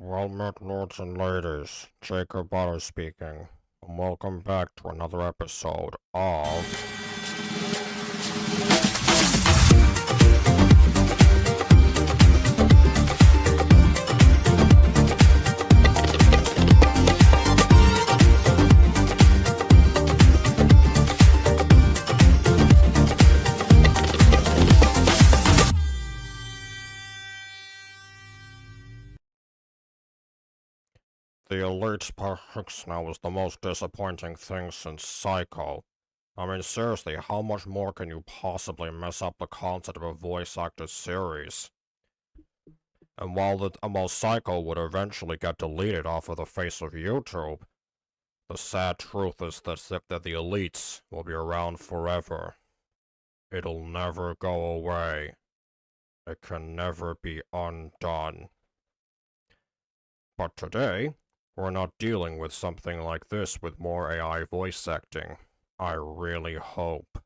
Well met, lords and ladies. Jacob Butter speaking, and welcome back to another episode of... The Elites by Hxnnah was the most disappointing thing since Psycho. I mean, seriously, how much more can you possibly mess up the concept of a voice actor series? And while Psycho would eventually get deleted off of the face of YouTube, the sad truth is that the Elites will be around forever. It'll never go away. It can never be undone. But today, we're not dealing with something like this with more AI voice acting. I really hope.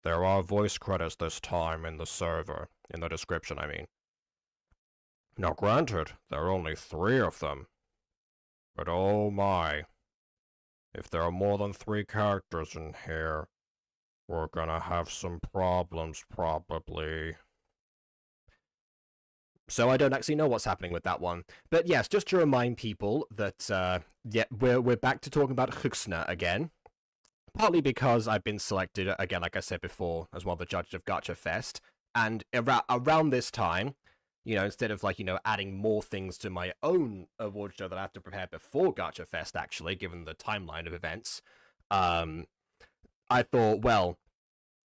There are voice credits this time in the server, in the description I mean. Now granted, there are only 3 of them. But oh my. If there are more than 3 characters in here, we're gonna have some problems probably. So I don't actually know what's happening with that one. But yes, just to remind people that, we're back to talking about Hxnnah again. Partly because I've been selected, again, like I said before, as one of the judges of GachaFest. And around this time, instead of, adding more things to my own award show that I have to prepare before GachaFest, actually, given the timeline of events, I thought, well,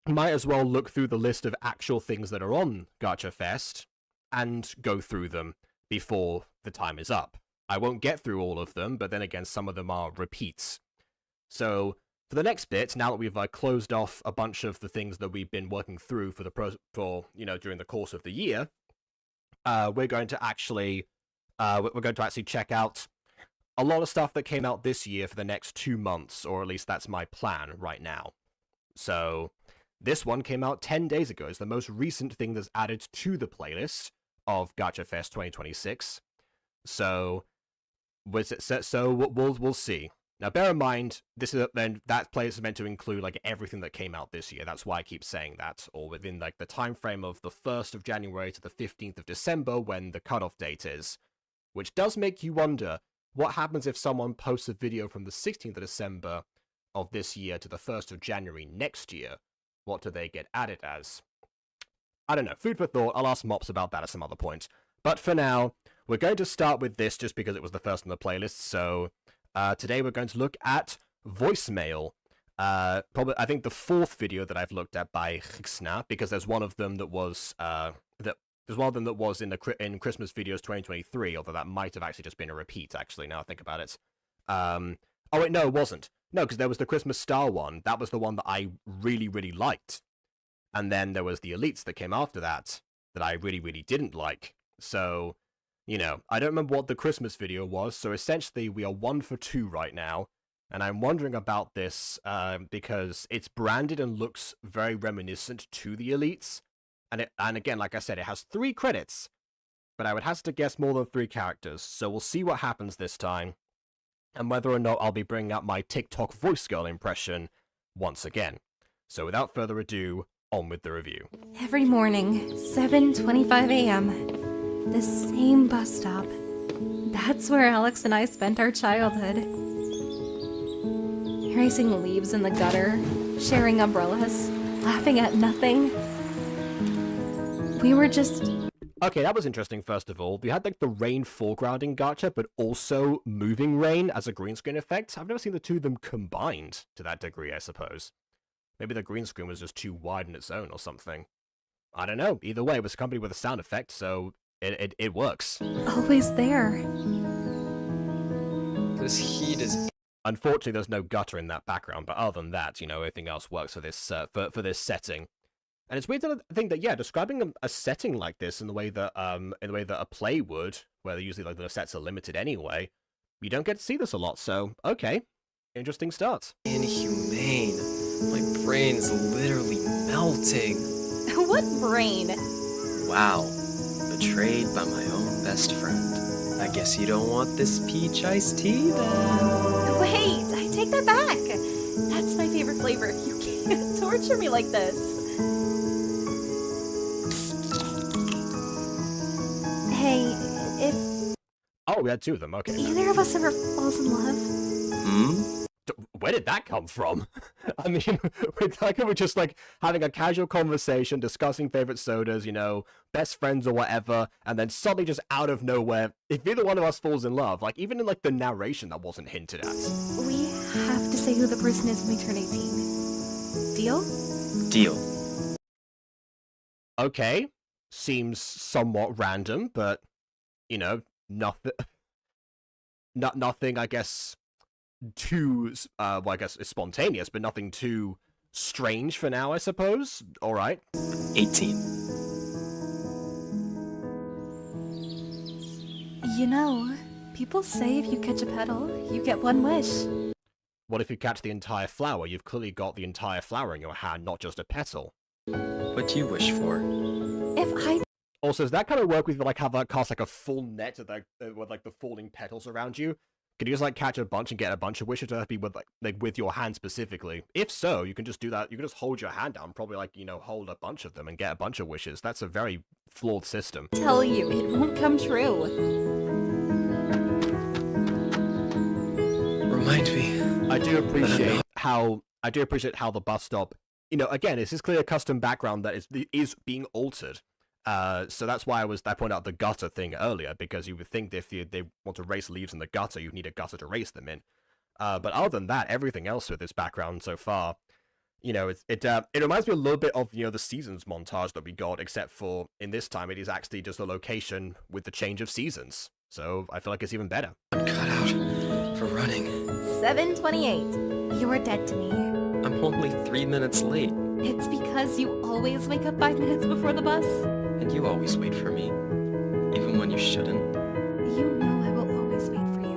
might as well look through the list of actual things that are on GachaFest and go through them before the time is up. I won't get through all of them, but then again, some of them are repeats. So, for the next bit, now that we've closed off a bunch of the things that we've been working through during the course of the year, we're going to actually check out a lot of stuff that came out this year for the next 2 months, or at least that's my plan right now. So, this one came out 10 days ago. It's the most recent thing that's added to the playlist of GachaFest 2026. So we'll see. Now, bear in mind, that playlist is meant to include everything that came out this year. That's why I keep saying that, or within the time frame of the 1st of January to the 15th of December, when the cutoff date is. Which does make you wonder, what happens if someone posts a video from the 16th of December of this year to the 1st of January next year? What do they get added as? I don't know. Food for thought. I'll ask Mops about that at some other point. But for now, we're going to start with this just because it was the first on the playlist. So today we're going to look at voicemail. Probably, I think the 4th video that I've looked at by Hxnnah, because there's one of them that was in Christmas Videos 2023, although that might have actually just been a repeat. Actually, now I think about it. Oh wait, no, it wasn't. No, because there was the Christmas Star one. That was the one that I really, really liked. And then there was the Elites that came after that I really, really didn't like. So, I don't remember what the Christmas video was, so essentially we are 1 for 2 right now. And I'm wondering about this because it's branded and looks very reminiscent to the Elites. And again, like I said, it has 3 credits. But I would have to guess more than 3 characters, so we'll see what happens this time. And whether or not I'll be bringing up my TikTok voice girl impression once again. So without further ado, on with the review. Every morning, 7:25 a.m., the same bus stop. That's where Alex and I spent our childhood. Erasing leaves in the gutter, sharing umbrellas, laughing at nothing. We were just... Okay, that was interesting, first of all. We had the rain foregrounding Gacha, but also moving rain as a green screen effect. I've never seen the 2 of them combined to that degree, I suppose. Maybe the green screen was just too wide on its own or something. I don't know. Either way, it was accompanied with a sound effect, so it works. Always there. This heat is... Unfortunately, there's no gutter in that background, but other than that, everything else works for this for this setting. And it's weird to think that, yeah, describing a setting like this in the way that a play would, where usually the sets are limited anyway, you don't get to see this a lot. So, okay, interesting start. inhumane. My brain's literally melting. What brain? Wow. Betrayed by my own best friend. I guess you don't want this peach iced tea then. Wait, I take that back. That's my favorite flavor. You can't torture me like this. Hey, if Oh, we had two of them, okay. either of us ever falls in love, Where did that come from? I mean, we're just like having a casual conversation, discussing favorite sodas, you know, best friends or whatever, and then suddenly just out of nowhere, if either one of us falls in love, like even in like the narration that wasn't hinted at. we have to say who the person is when we turn 18. Deal? Deal. Okay, seems somewhat random, but you know, nothing, nothing, I guess, too, well, I guess it's spontaneous, but nothing too strange for now, I suppose. All right. 18. You know, people say if you catch a petal, you get one wish. What if you catch the entire flower? You've clearly got the entire flower in your hand, not just a petal. What do you wish for? If I Also, does that kind of work with like how that casts like a full net of with like the falling petals around you? Could you just like catch a bunch and get a bunch of wishes to be with like with your hand specifically? If so, you can just do that. You can just hold your hand down, probably like, you know, hold a bunch of them and get a bunch of wishes. That's a very flawed system. tell you, it won't come true. Remind me. I do appreciate how the bus stop, you know, again, this is clearly a custom background that is being altered. So that's why I pointed out the gutter thing earlier, because you would think that if they want to race leaves in the gutter, you need a gutter to race them in. But other than that, everything else with this background so far, you know, it reminds me a little bit of, you know, the seasons montage that we got, except for in this time it is actually just a location with the change of seasons. So I feel like it's even better. I'm cut out for running. 7:28. You're dead to me. I'm only 3 minutes late, It's because you always wake up 5 minutes before the bus. and you always wait for me, even when you shouldn't. You know I will always wait for you.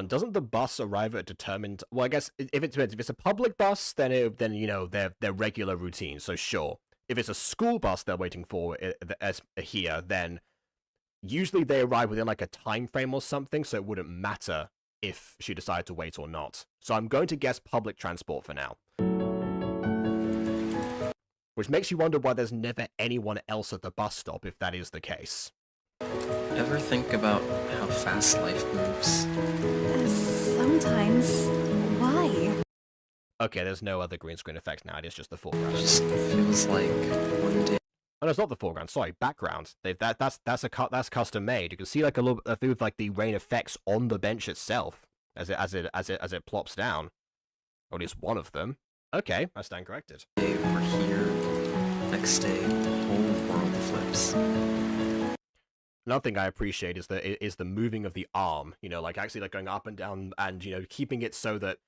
Doesn't the bus arrive at a determined? Well, I guess if it's a public bus, then you know their regular routine. So sure, if it's a school bus they're waiting for as here, then usually they arrive within like a time frame or something, so it wouldn't matter if she decided to wait or not. So I'm going to guess public transport for now. Which makes you wonder why there's never anyone else at the bus stop if that is the case. Ever think about how fast life moves? Sometimes. Why? Okay, there's no other green screen effects now, it is just the It foreground. just feels like one day. Oh, no, it's not the foreground. Sorry, background. That's custom made. You can see like a little bit of like the rain effects on the bench itself as it plops down. Or at least one of them. Okay, I stand corrected. We're here. Next day, the whole world flips. Another thing I appreciate is the moving of the arm. You know, like actually like going up and down, and you know, keeping it so that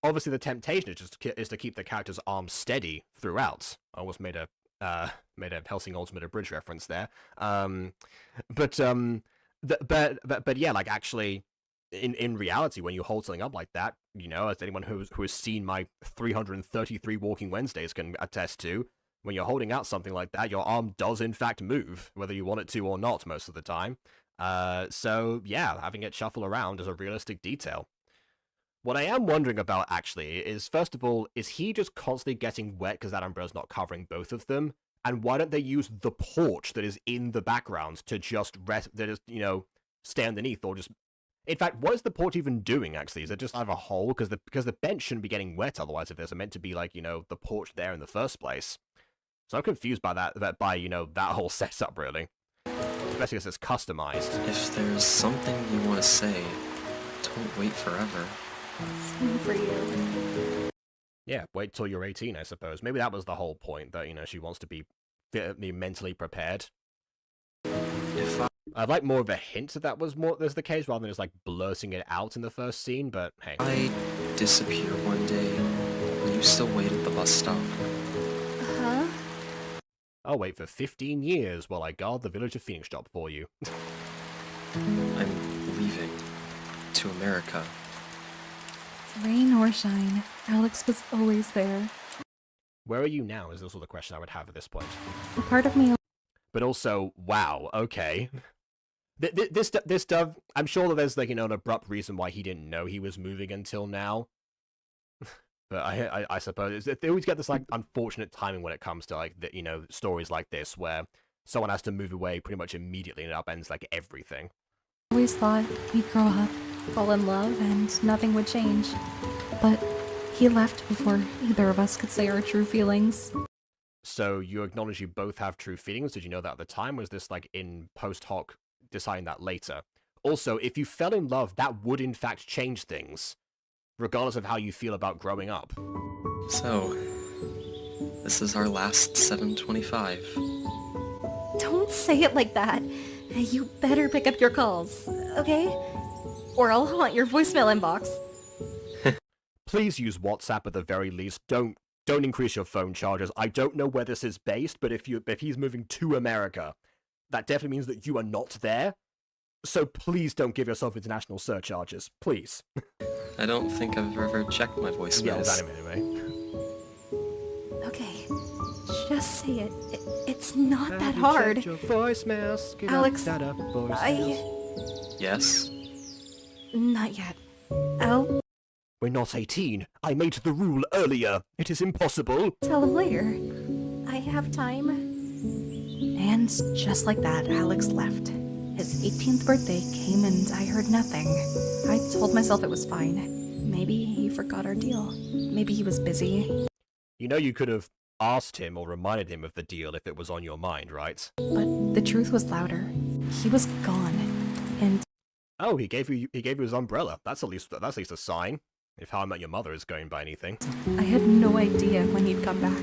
obviously the temptation is to keep the character's arm steady throughout. I almost made a Helsing Ultimate Abridged reference there. But yeah, like actually, in reality, when you hold something up like that, you know, as anyone who has seen my 333 Walking Wednesdays can attest to, when you're holding out something like that, your arm does in fact move, whether you want it to or not most of the time. So yeah, having it shuffle around is a realistic detail. What I am wondering about, actually, is, first of all, is he just constantly getting wet because that umbrella's not covering both of them? And why don't they use the porch that is in the background to just you know, stay underneath, or just... In fact, what is the porch even doing, actually? Is it just out of a hole? Because the bench shouldn't be getting wet otherwise if there's meant to be, like, you know, the porch there in the first place. So I'm confused by that, you know, that whole setup, really. Especially because it's customized. If there's something you want to say, don't wait forever. Same for you. Yeah, wait till you're 18, I suppose. Maybe that was the whole point, that, you know, she wants to be mentally prepared. If I'd like more of a hint that was the case, rather than just, like, blurting it out in the first scene, but hey. I disappear one day, will you still wait at the bus stop? Huh? I'll wait for 15 years while I guard the village of Phoenix Shop for you. I'm leaving. To America. Rain or shine, Alex was always there. Where are you now is also the question I would have at this point. A part of me. But also, wow, okay. This stuff, I'm sure that there's, like, you know, an abrupt reason why he didn't know he was moving until now. But I suppose they always get this, like, unfortunate timing when it comes to, like, you know, stories like this where someone has to move away pretty much immediately and it upends, like, everything. I always thought we'd grow up, fall in love, and nothing would change. But he left before either of us could say our true feelings. So you acknowledge you both have true feelings. Did you know that at the time? Was this, like, in post hoc deciding that later? Also, if you fell in love, that would in fact change things, regardless of how you feel about growing up. So, this is our last 725. Don't say it like that. You better pick up your calls, okay? Or I'll haunt your voicemail inbox. Please use WhatsApp at the very least. Don't increase your phone charges. I don't know where this is based, but if he's moving to America, that definitely means that you are not there. So please don't give yourself international surcharges, please. I don't think I've ever checked my voicemails. Yeah, there's anime anyway. Okay, just say it. It's not that hard. Your voicemails? Alex, Yes? Not yet. I'll We're not 18. I made the rule earlier. It is impossible. tell him later. I have time. And just like that, Alex left. His 18th birthday came and I heard nothing. I told myself it was fine. Maybe he forgot our deal. Maybe he was busy. You know you could have asked him or reminded him of the deal if it was on your mind, right? But the truth was louder. He was gone. And Oh, he gave you his umbrella. That's at least a sign. If How I Met Your Mother is going by anything. I had no idea when he'd come back.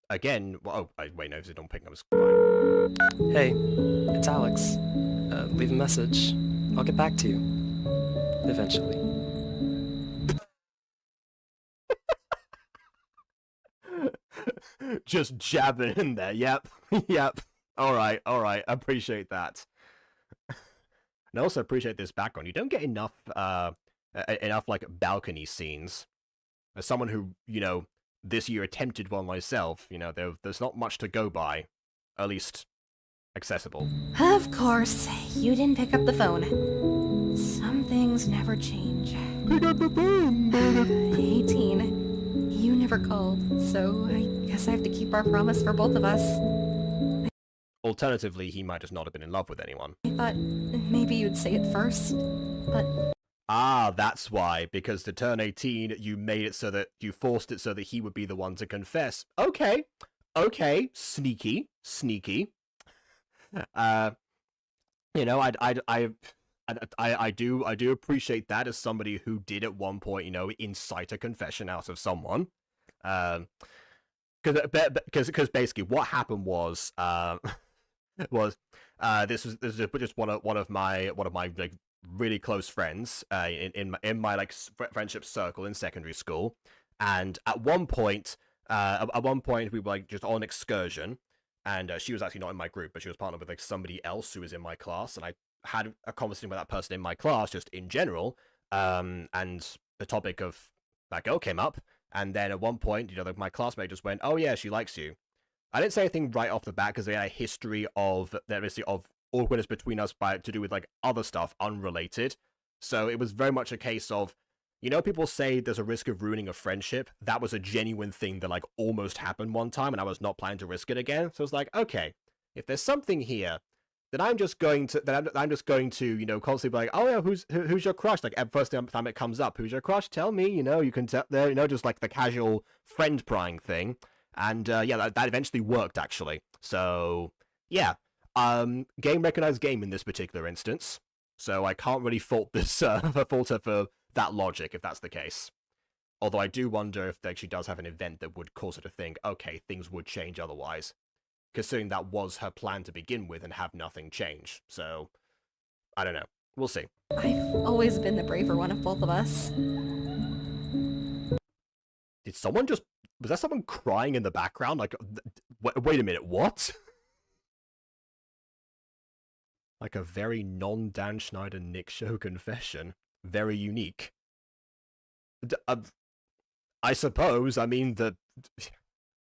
Again, well, oh, wait, no, don't pick up his phone. Hey, it's Alex. Leave a message. I'll get back to you. Eventually. Just jabbing in there. Yep. Yep. Alright. Appreciate that. And I also appreciate this background. You don't get enough like balcony scenes. As someone who, you know, this year attempted one myself, you know, there's not much to go by. At least accessible. Of course, you didn't pick up the phone. Some things never change. Pick up the phone! 18. You never called, so I guess I have to keep our promise for both of us. Alternatively, he might just not have been in love with anyone. I thought maybe you'd say it first, but Ah, that's why. Because to turn 18, you made it so that you forced it so that he would be the one to confess. Okay. Sneaky. You know, I do appreciate that as somebody who did at one point, you know, incite a confession out of someone. Because basically what happened was this is just one of my like really close friends in my like friendship circle in secondary school, and at one point we were like just on an excursion, and she was actually not in my group, but she was partnered with like somebody else who was in my class, and I had a conversation with that person in my class just in general, and the topic of that girl came up, and then at one point, you know, my classmate just went, "Oh yeah, she likes you." I didn't say anything right off the bat because they had a history of awkwardness between us to do with like other stuff unrelated. So it was very much a case of, you know, people say there's a risk of ruining a friendship. That was a genuine thing that like almost happened one time, and I was not planning to risk it again. So it's like, okay, if there's something here, then I'm just going to, you know, constantly be like, oh yeah, who's your crush? Like, first time it comes up, who's your crush? Tell me, you know, you can tell there, you know, just like the casual friend prying thing. And yeah, that eventually worked actually. So yeah, game recognized game in this particular instance. So I can't really fault this fault her for that logic if that's the case. Although I do wonder if she does have an event that would cause her to think, okay, things would change otherwise, considering that was her plan to begin with and have nothing change. So I don't know. We'll see. I've always been the braver one of both of us. Did someone just... Was that someone crying in the background? Like, wait a minute, what? Like a very non-Dan Schneider Nick Show confession. Very unique. I suppose, I mean,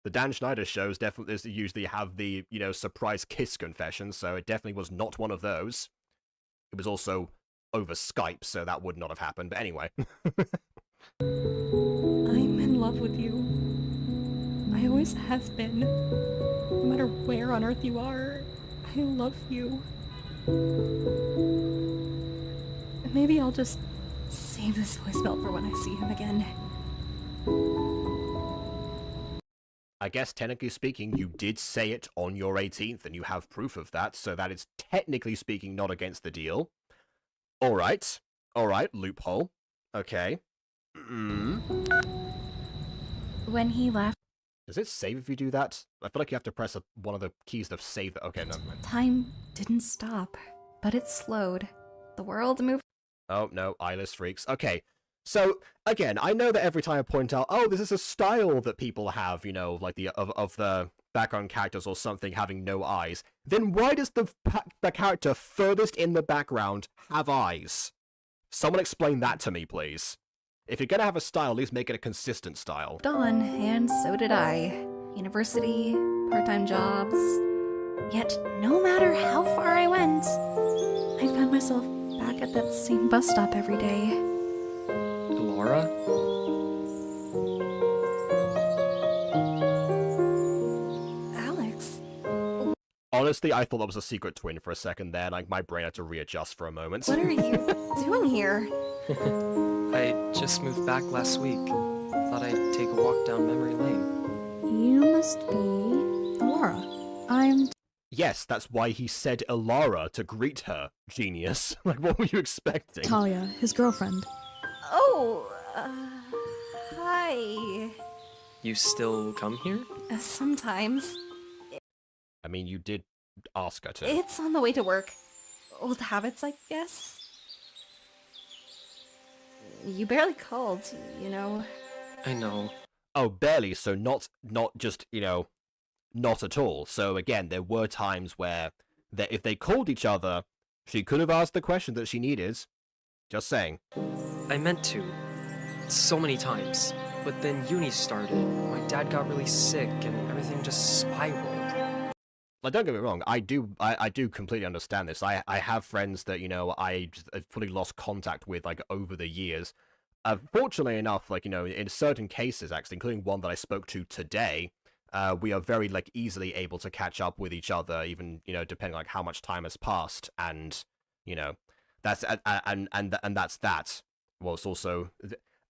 The Dan Schneider shows definitely usually have the, surprise kiss confession, so it definitely was not one of those. It was also over Skype, so that would not have happened, but anyway. I'm in love with you. I always have been. No matter where on Earth you are, I love you. Maybe I'll just save this voicemail for when I see him again. I guess, technically speaking, you did say it on your 18th, and you have proof of that, so that is technically speaking not against the deal. Alright, loophole. Okay. When he left, Does it save if you do that? I feel like you have to press one of the keys to save it. Okay, no. time didn't stop, but it slowed. The world moved. Oh, no, eyeless freaks. Okay, so, again, I know that every time I point out, oh, this is a style that people have, like of the background characters or something having no eyes, then why does the character furthest in the background have eyes? Someone explain that to me, please. If you're gonna have a style, at least make it a consistent style. On, and so did I. University, part-time jobs. Yet, no matter how far I went, I found myself back at that same bus stop every day. Laura? Alex, Honestly, I thought that was a secret twin for a second there, like my brain had to readjust for a moment. what are you doing here? I just moved back last week. Thought I'd take a walk down memory lane. You must be Laura. I'm Yes, that's why he said Ilara to greet her, genius. Like, what were you expecting? Talia, his girlfriend. Oh, hi. You still come here? Sometimes. I mean, you did ask her to. It's on the way to work. Old habits, I guess. You barely called, I know. Oh, barely, so not just, not at all. So again, there were times where if they called each other, she could have asked the question that she needed. Just saying. I meant to. So many times. But then uni started. My dad got really sick and everything just spiraled. Like, don't get me wrong, I do completely understand this. I have friends that, I just have fully lost contact with, like, over the years. Fortunately enough, like, in certain cases, actually, including one that I spoke to today, we are very, like, easily able to catch up with each other, even, depending on, like, how much time has passed, and, that's, and that's that. Well, it's also...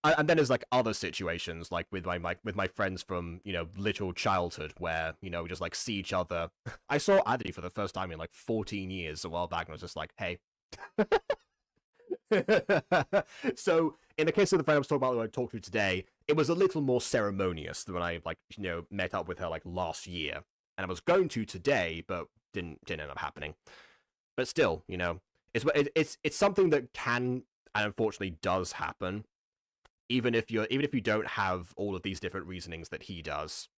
And then there's like other situations, like with my friends from literal childhood, where we just like see each other. I saw Addy for the first time in like 14 years a while back, and I was just like, hey. So in the case of the friend I was talking about, that I talked to today, it was a little more ceremonious than when I met up with her like last year, and I was going to today, but didn't end up happening. But still, it's something that can and unfortunately does happen. Even if you don't have all of these different reasonings that he does.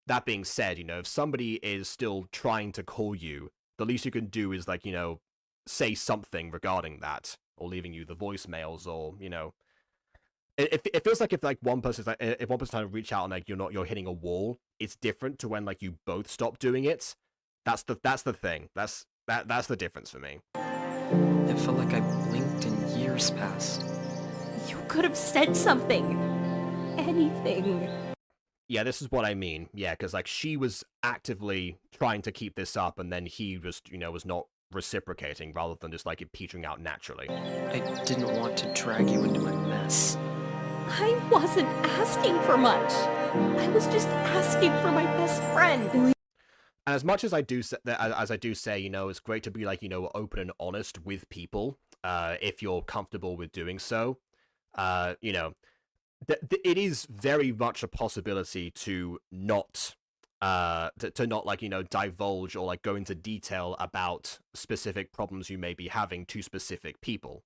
That being said, if somebody is still trying to call you, the least you can do is like, say something regarding that, or leaving you the voicemails, or it feels like if one person's trying to reach out and like you're hitting a wall, it's different to when like you both stop doing it. That's the thing. That's the difference for me. It felt like I blinked and years passed. You could have said something. Anything. Yeah, this is what I mean. Yeah, because like she was actively trying to keep this up, and then he just, was not reciprocating, rather than just like it petering out naturally. I didn't want to drag you into my mess. I wasn't asking for much. I was just asking for my best friend. And as much as I do say, it's great to be like, open and honest with people, if you're comfortable with doing so. It is very much a possibility to not divulge or like go into detail about specific problems you may be having to specific people.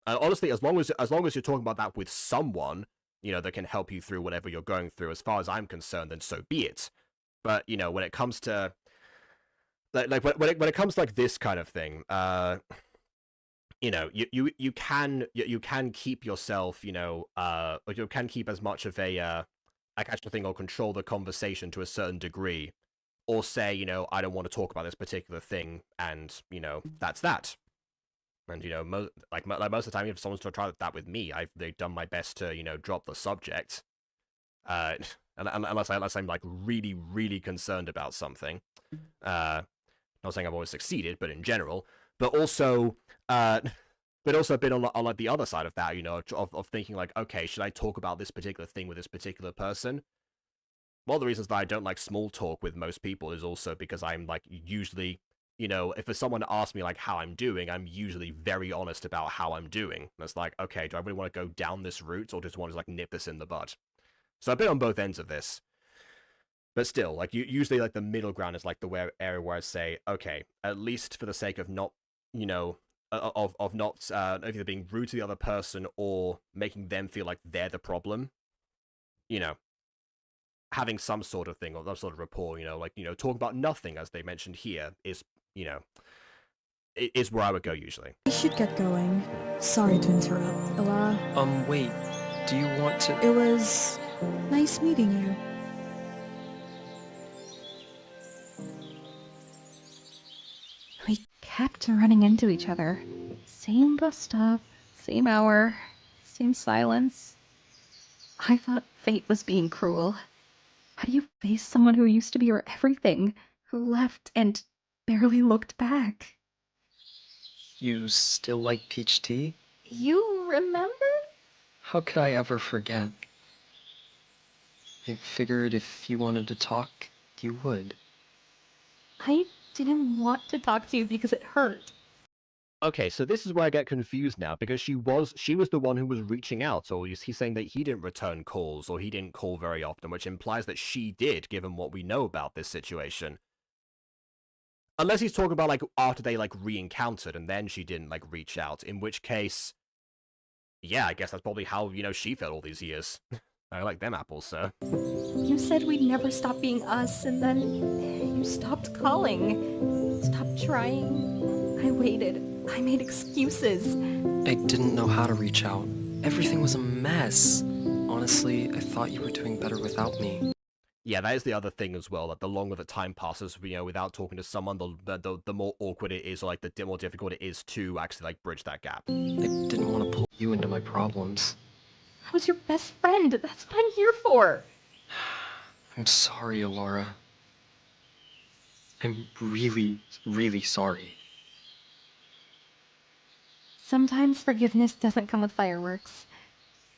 Honestly, as long as you're talking about that with someone, that can help you through whatever you're going through, as far as I'm concerned, then so be it. But when it comes to when it comes to like this kind of thing, you can keep yourself, you can keep as much of a catch the thing or control the conversation to a certain degree, or say, you know, I don't want to talk about this particular thing, and, you know, that's that. And, you know, most of the time, if someone's tried that with me, they've done my best to, you know, drop the subject. Unless I'm, like, really, really concerned about something. Not saying I've always succeeded, but in general. But also been on like the other side of that, you know, of thinking, like, okay, should I talk about this particular thing with this particular person? One of the reasons that I don't like small talk with most people is also because I'm, like, usually, you know, if someone asks me, like, how I'm doing, I'm usually very honest about how I'm doing. And it's like, okay, do I really want to go down this route, or just want to, like, nip this in the bud? So I've been on both ends of this. But still, like, usually, like, the middle ground is, like, the area where I say, okay, at least for the sake of not, you know, of not either being rude to the other person or making them feel like they're the problem, you know, having some sort of thing or some sort of rapport, you know, like, you know, talk about nothing, as they mentioned here, is, you know, is where I would go usually. I should get going. Sorry to interrupt, Alara. Wait, do you want to... It was nice meeting you. We kept running into each other. Same bus stop, same hour, same silence. I thought fate was being cruel. How do you face someone who used to be your everything, who left and barely looked back? You still like peach tea? You remember? How could I ever forget? I figured if you wanted to talk, you would. I didn't want to talk to you because it hurt. Okay, so this is where I get confused now, because she was the one who was reaching out, or he's saying that he didn't return calls, or he didn't call very often, which implies that she did, given what we know about this situation. Unless he's talking about, like, after they, like, re-encountered, and then she didn't, like, reach out, in which case, yeah, I guess that's probably how, you know, she felt all these years. I like them apples, sir. You said we'd never stop being us, and then you stopped calling. Stopped trying. I waited. I made excuses. I didn't know how to reach out. Everything was a mess. Honestly, I thought you were doing better without me. Yeah, that is the other thing as well, that the longer the time passes, you know, without talking to someone, the more awkward it is, or, like, the more difficult it is to actually, like, bridge that gap. I didn't want to pull you into my problems. I was your best friend. That's what I'm here for. I'm sorry, Alara. I'm really, really sorry. Sometimes forgiveness doesn't come with fireworks.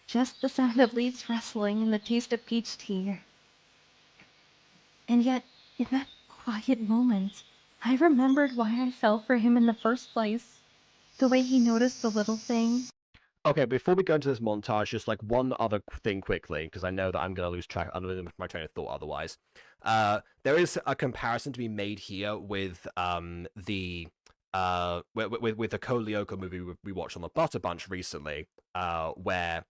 Just the sound of leaves rustling and the taste of peach tea. And yet, in that quiet moment, I remembered why I fell for him in the first place. The way he noticed the little things. Okay, before we go into this montage, just, like, one other thing quickly, because I know that I'm going to lose my train of thought otherwise. There is a comparison to be made here with the with the Ko Lyoko movie we watched on the Butter Bunch recently, where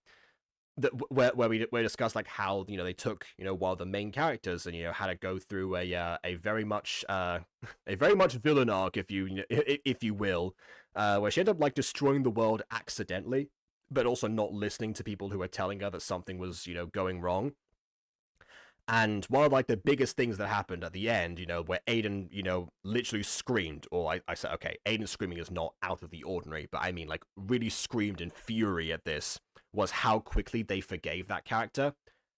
we discussed, like, how, you know, they took, you know, one of the main characters and, you know, had to go through a very much villain arc, if you will, where she ended up, like, destroying the world accidentally, but also not listening to people who were telling her that something was, you know, going wrong. And one of, like, the biggest things that happened at the end, you know, where Aiden, you know, literally screamed, or I said, okay, Aiden screaming is not out of the ordinary, but I mean, like, really screamed in fury at this, was how quickly they forgave that character.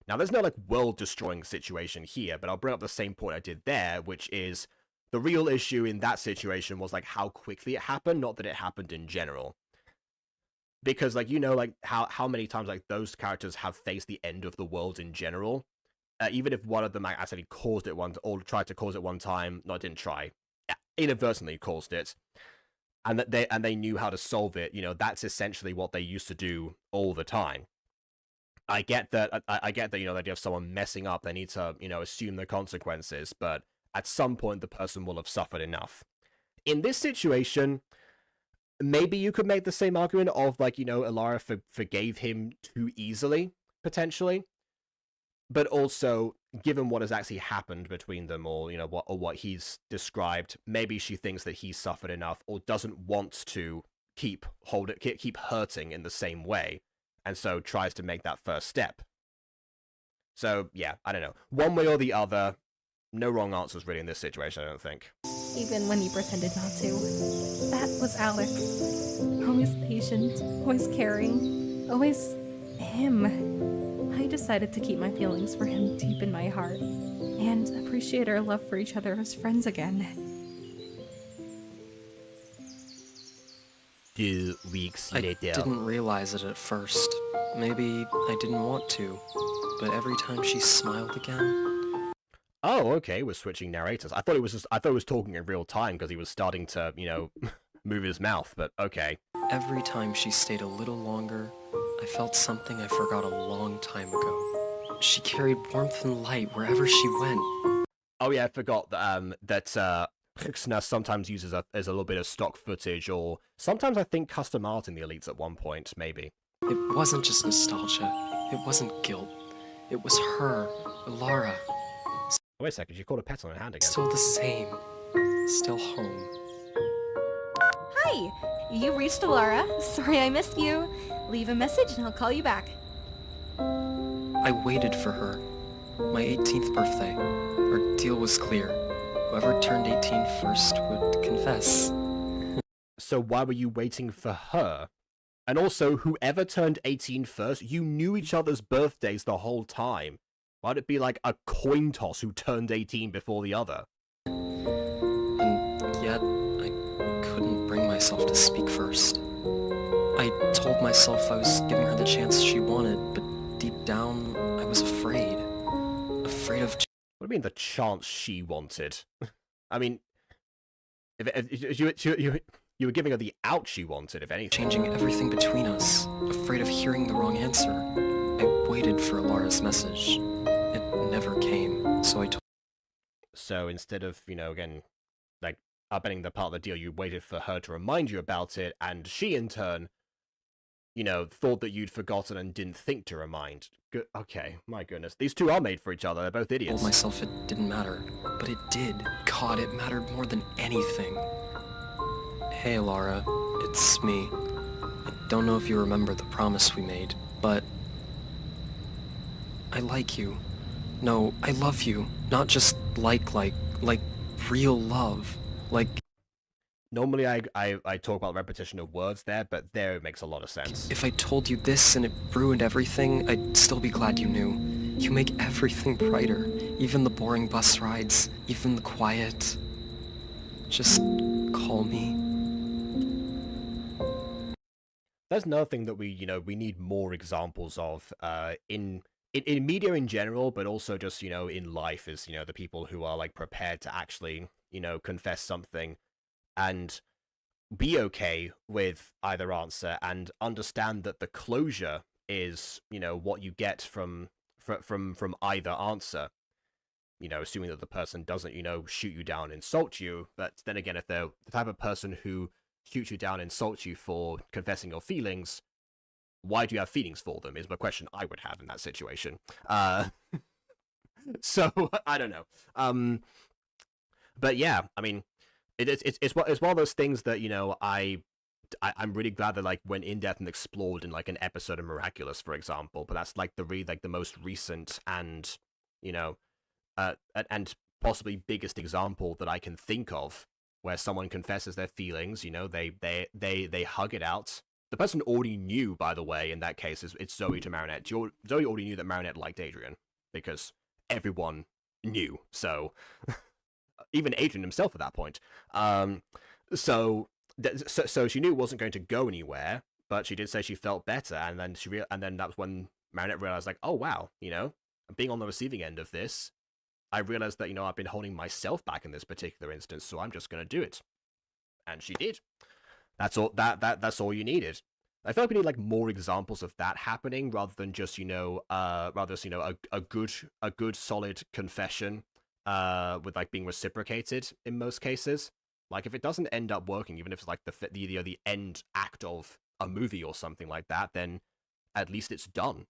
Now, there's no, like, world-destroying situation here, but I'll bring up the same point I did there, which is the real issue in that situation was, like, how quickly it happened, not that it happened in general. Because, like, you know, like, how many times, like, those characters have faced the end of the world in general. Even if one of them actually caused it or tried to cause it one time, no, didn't try, inadvertently caused it, and they knew how to solve it. You know, that's essentially what they used to do all the time. I get that. I get that. You know, that you have someone messing up, they need to, you know, assume the consequences. But at some point, the person will have suffered enough. In this situation, maybe you could make the same argument of, like, you know, Alara forgave him too easily, potentially. But also, given what has actually happened between them, or, you know, what he's described, maybe she thinks that he's suffered enough, or doesn't want to keep hurting in the same way, and so tries to make that first step. So, yeah, I don't know. One way or the other, no wrong answers really in this situation, I don't think. Even when he pretended not to. That was Alex. Always patient, always caring, always him. I decided to keep my feelings for him deep in my heart and appreciate our love for each other as friends again. 2 weeks I later. didn't realize it at first. Maybe I didn't want to. But every time she smiled again... Oh, okay, we're switching narrators. I thought it was talking in real time because he was starting to, you know, move his mouth, but okay. Every time she stayed a little longer, I felt something I forgot a long time ago. She carried warmth and light wherever she went. Oh yeah, I forgot that Hxnnah sometimes uses as a little bit of stock footage, or sometimes I think custom art in the Elites at one point, maybe. It wasn't just nostalgia. It wasn't guilt. It was her, Lara. Wait a second, she caught a pet on her hand again. Still the same. Still home. Hi! You reached Alara. Sorry I missed you. Leave a message and I'll call you back. I waited for her. My 18th birthday. Our deal was clear. Whoever turned 18 first would confess. So why were you waiting for her? And also, whoever turned 18 first, you knew each other's birthdays the whole time. Why'd it be like a coin toss who turned 18 before the other? And yet, I couldn't bring myself to speak first. I told myself I was giving her the chance she wanted, but deep down, I was afraid. Afraid of... What do you mean the chance she wanted? I mean, if you were giving her the out she wanted, if anything. Changing everything between us. Afraid of hearing the wrong answer. I waited for Lara's message. It never came, so I told... So instead of, you know, again, like, upending the part of the deal, you waited for her to remind you about it, and she, in turn, you know, thought that you'd forgotten and didn't think to remind. Good. Okay, my goodness. These two are made for each other. They're both idiots. told myself it didn't matter, but it did. God, it mattered more than anything. Hey, Lara, it's me. I don't know if you remember the promise we made, but... I like you. No, I love you. Not just like real love. Like... Normally I talk about repetition of words there, but there it makes a lot of sense. If I told you this and it ruined everything, I'd still be glad you knew. You make everything brighter. Even the boring bus rides. Even the quiet. Just call me. There's another thing that we need more examples of in media in general, but also just, you know, in life, is, you know, the people who are like prepared to actually, you know, confess something and be okay with either answer and understand that the closure is, you know, what you get from either answer. You know, assuming that the person doesn't, you know, shoot you down, insult you. But then again, if they're the type of person who shoots you down, insults you for confessing your feelings, why do you have feelings for them is the question I would have in that situation. So I don't know. But yeah, I mean, it's one of those things that, you know, I'm really glad that like went in depth and explored in like an episode of Miraculous, for example. But that's like the most recent and, you know, and possibly biggest example that I can think of where someone confesses their feelings. You know, they hug it out. The person already knew, by the way, in that case, it's Zoe to Marinette. Zoe already knew that Marinette liked Adrian because everyone knew. So. Even Adrian himself at that point. So she knew it wasn't going to go anywhere, but she did say she felt better, and then and then that's when Marinette realized, like, oh wow, you know, being on the receiving end of this, I realized that, you know, I've been holding myself back in this particular instance, so I'm just gonna do it, and she did. That's all. That's all you needed. I feel like we need like more examples of that happening rather than just, you know, a good solid confession. With like being reciprocated in most cases. Like if it doesn't end up working, even if it's like the end act of a movie or something like that, then at least it's done.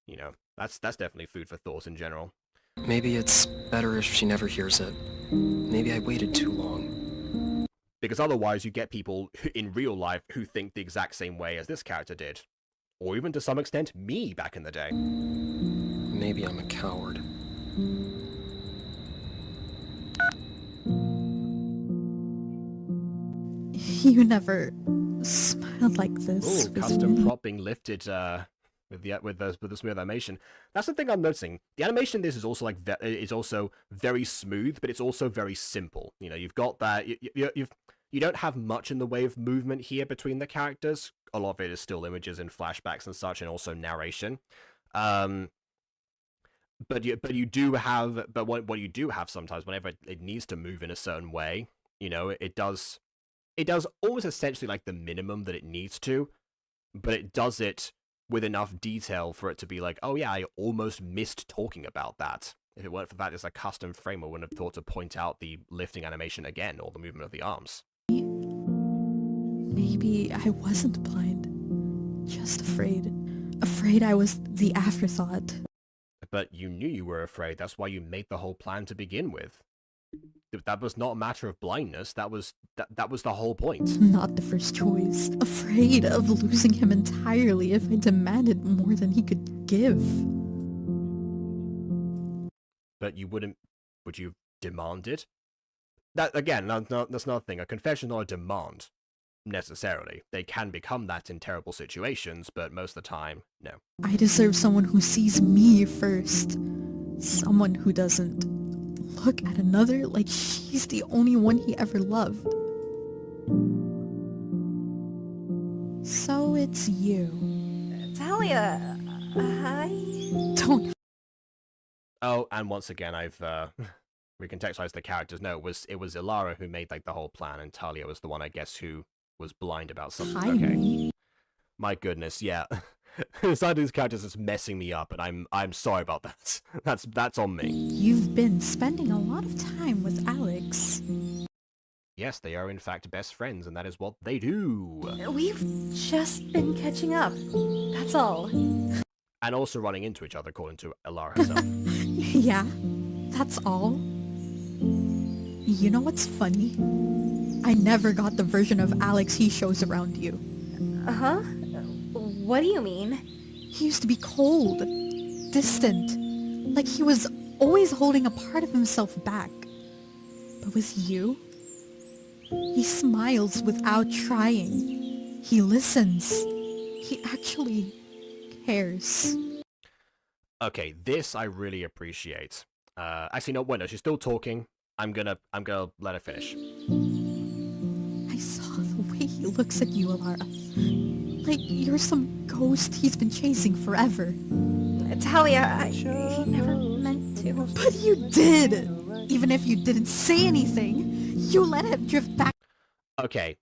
You know, that's definitely food for thought in general. Maybe it's better if she never hears it. Maybe I waited too long. Because otherwise you get people in real life who think the exact same way as this character did. Or even to some extent me back in the day. maybe I'm a coward. You never smiled like this. Ooh, with custom me. prop being lifted with the smooth animation. That's the thing I'm noticing. The animation in this is also is also very smooth, but it's also very simple. You know, you've got that you don't have much in the way of movement here between the characters. A lot of it is still images and flashbacks and such, and also narration. But what you do have sometimes, whenever it needs to move in a certain way, you know, it does almost essentially like the minimum that it needs to, but it does it with enough detail for it to be like, oh yeah, I almost missed talking about that. If it weren't for that, it's a custom frame, I wouldn't have thought to point out the lifting animation again, or the movement of the arms. Maybe I wasn't blind. Just afraid. Afraid I was the afterthought. But you knew you were afraid, that's why you made the whole plan to begin with. That was not a matter of blindness, that was the whole point. Not the first choice. Afraid of losing him entirely if I demanded more than he could give. But would you demand it? That, again, that's another thing. A confession is not a demand, necessarily. They can become that in terrible situations, but most of the time, no. I deserve someone who sees me first. Someone who doesn't look at another like she's the only one he ever loved. So it's you. Talia, Don't. Oh, and once again, I've recontextualized the characters. No, it was Ilara who made like the whole plan, and Talia was the one, I guess, who was blind about something. Hide Okay. me. My goodness, yeah. Some of these characters is messing me up, and I'm sorry about that. That's on me. You've been spending a lot of time with Alex. Yes, they are in fact best friends, and that is what they do. we've just been catching up. That's all. And also running into each other, according to Ilara herself. Yeah, that's all. You know what's funny? I never got the version of Alex he shows around you. Uh-huh. What do you mean? He used to be cold, distant, like he was always holding a part of himself back. But with you, he smiles without trying. He listens. He actually cares. Okay, this I really appreciate. Actually, no, wait, no, she's still talking. I'm gonna let her finish. I saw the way he looks at you, Alara. Like you're some ghost he's been chasing forever. Talia, he never meant to. But you did! Even if you didn't say anything, you let him drift back. Okay,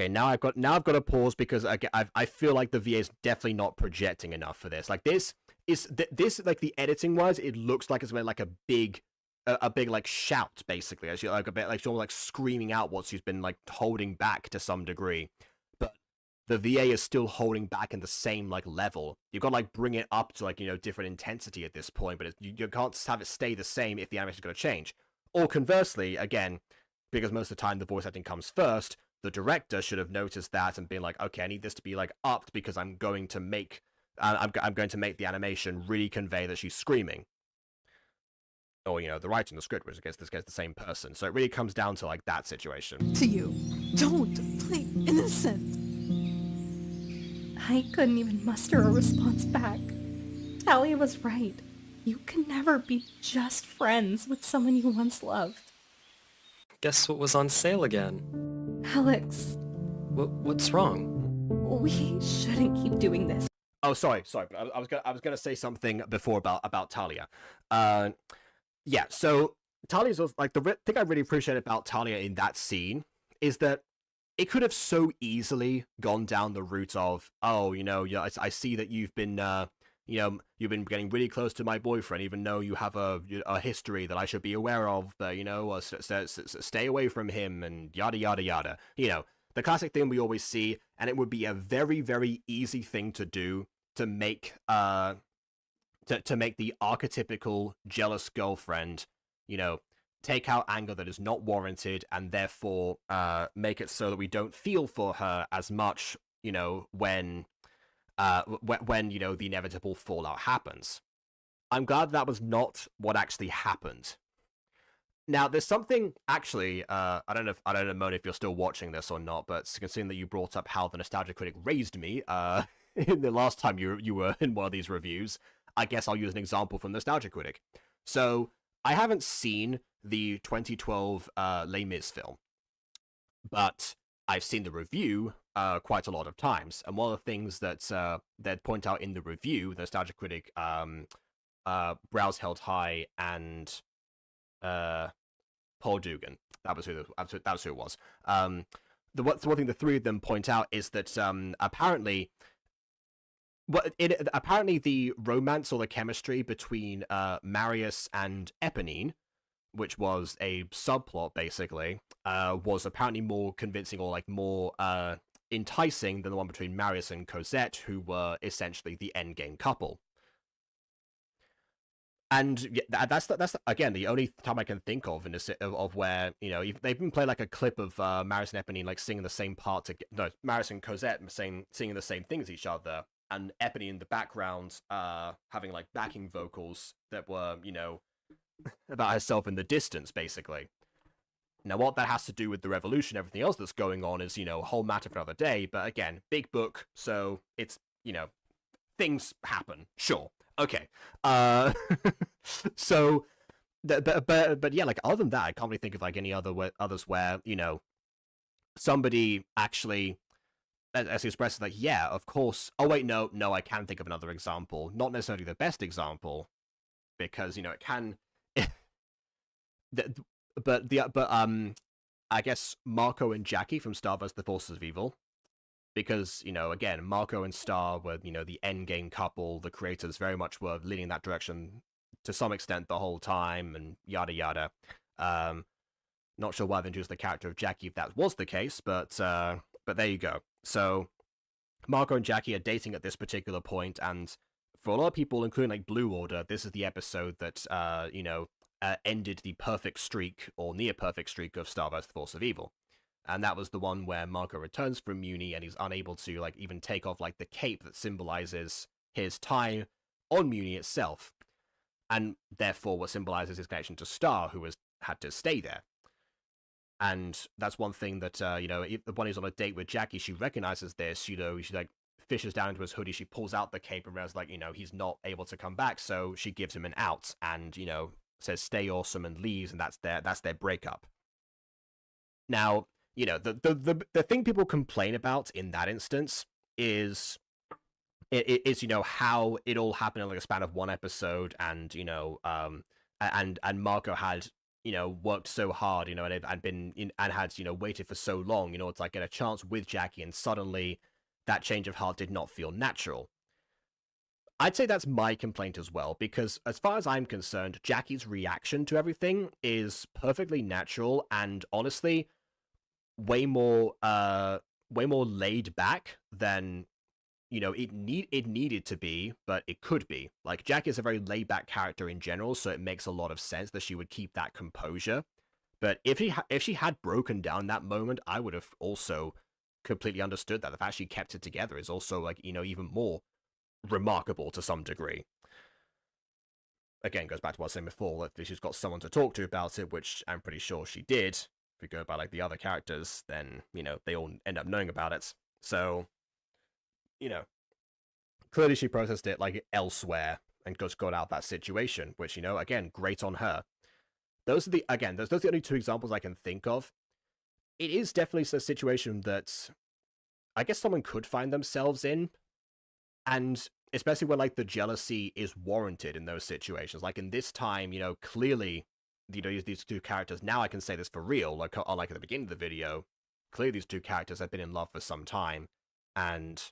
now I've got to pause because I feel like the VA is definitely not projecting enough for this. Like this like the editing wise, it looks like it's like a big like shout basically, as like a bit like sort of like screaming out what she's been like holding back to some degree. But the VA is still holding back in the same like level. You've got to like bring it up to like, you know, different intensity at this point, but you can't have it stay the same if the animation's going to change. Or conversely, again, because most of the time the voice acting comes first, the director should have noticed that and been like, okay, I need this to be like upped because I'm going to make the animation really convey that she's screaming. Or, you know, the writing the script, which I guess this guy's the same person. So it really comes down to like that situation. To you. Don't play innocent. I couldn't even muster a response back. Talia was right. You can never be just friends with someone you once loved. Guess what was on sale again? Alex, What's wrong? we shouldn't keep doing this. Oh, sorry. But I was gonna say something before about Talia. Yeah. So Talia's like the thing I really appreciate about Talia in that scene is that it could have so easily gone down the route of, oh, you know, yeah, I see that you've been you've been getting really close to my boyfriend, even though you have a history that I should be aware of, but, you know, stay away from him, and yada, yada, yada. You know, the classic thing we always see, and it would be a very, very easy thing to do to make, to make the archetypical jealous girlfriend, you know, take out anger that is not warranted, and therefore, make it so that we don't feel for her as much, you know, when you know, the inevitable fallout happens. I'm glad that was not what actually happened. Now, there's something actually. I don't know, Mona, if you're still watching this or not, but considering that you brought up how the Nostalgia Critic raised me, in the last time you were in one of these reviews, I guess I'll use an example from Nostalgia Critic. So I haven't seen the 2012 Les Mis film, but I've seen the review quite a lot of times, and one of the things that they'd point out in the review, the Nostalgia Critic, Brows Held High, and Paul Dugan. That was who it was. The one thing the three of them point out is that apparently the romance or the chemistry between Marius and Eponine, which was a subplot basically, was apparently more convincing or like more enticing than the one between Marius and Cosette, who were essentially the endgame couple. And that's again the only time I can think of in this of where they even play like a clip of Marius and Eponine like singing the same part Marius and Cosette singing the same thing as each other, and Eponine in the background having like backing vocals that were about herself in the distance basically. Now what that has to do with the revolution, everything else that's going on is a whole matter for another day. But again, big book, so it's things happen. Sure. Okay. So, but yeah, like other than that, I can't really think of like any others where somebody actually, as he expresses, like, yeah, of course. Oh wait, no, I can think of another example. Not necessarily the best example, because it can. I guess Marco and Jackie from Star vs. the Forces of Evil. Because, again, Marco and Star were, the endgame couple. The creators very much were leaning that direction to some extent the whole time, and yada yada. Not sure why they introduced the character of Jackie if that was the case, but there you go. So, Marco and Jackie are dating at this particular point, and for a lot of people, including like Blue Order, this is the episode that, ended the perfect streak, or near perfect streak, of Star vs. the Force of Evil. And that was the one where Marco returns from Muni and he's unable to like even take off like the cape that symbolizes his time on Muni itself, and therefore what symbolizes his connection to Star, who has had to stay there. And that's one thing that when he's on a date with Jackie, she recognizes this. She like fishes down into his hoodie, she pulls out the cape and realizes like he's not able to come back, so she gives him an out and says stay awesome and leaves, and that's their breakup. Now, the thing people complain about in that instance is how it all happened in like a span of one episode, and and Marco had worked so hard, and had waited for so long, to like get a chance with Jackie, and suddenly that change of heart did not feel natural. I'd say that's my complaint as well, because as far as I'm concerned, Jackie's reaction to everything is perfectly natural and honestly way more laid back than it needed to be, but it could be. Like, Jackie is a very laid back character in general, so it makes a lot of sense that she would keep that composure. But if she had broken down that moment, I would have also completely understood that. The fact she kept it together is also like even more remarkable to some degree. Again, goes back to what I was saying before, that she's got someone to talk to about it, which I'm pretty sure she did. If we go by like the other characters, then they all end up knowing about it. So clearly she processed it like elsewhere and just got out that situation, which again, great on her. Those are the only two examples I can think of. It is definitely a situation that I guess someone could find themselves in, and especially when like the jealousy is warranted in those situations. Like in this time, clearly these two characters, now I can say this for real, like unlike at the beginning of the video, clearly these two characters have been in love for some time, and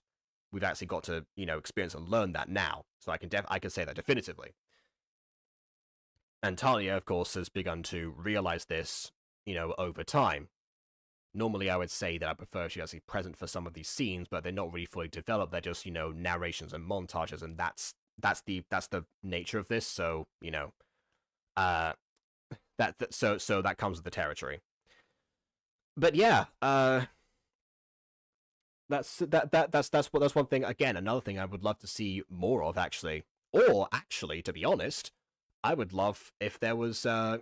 we've actually got to experience and learn that now. So I can say that definitively. And Talia, of course, has begun to realize this over time. Normally I would say that I prefer she actually present for some of these scenes, but they're not really fully developed. They're just narrations and montages, and that's the nature of this. So so that comes with the territory. But yeah, that's one thing. Again, another thing I would love to see more of, actually, Or actually, to be honest, I would love if there was I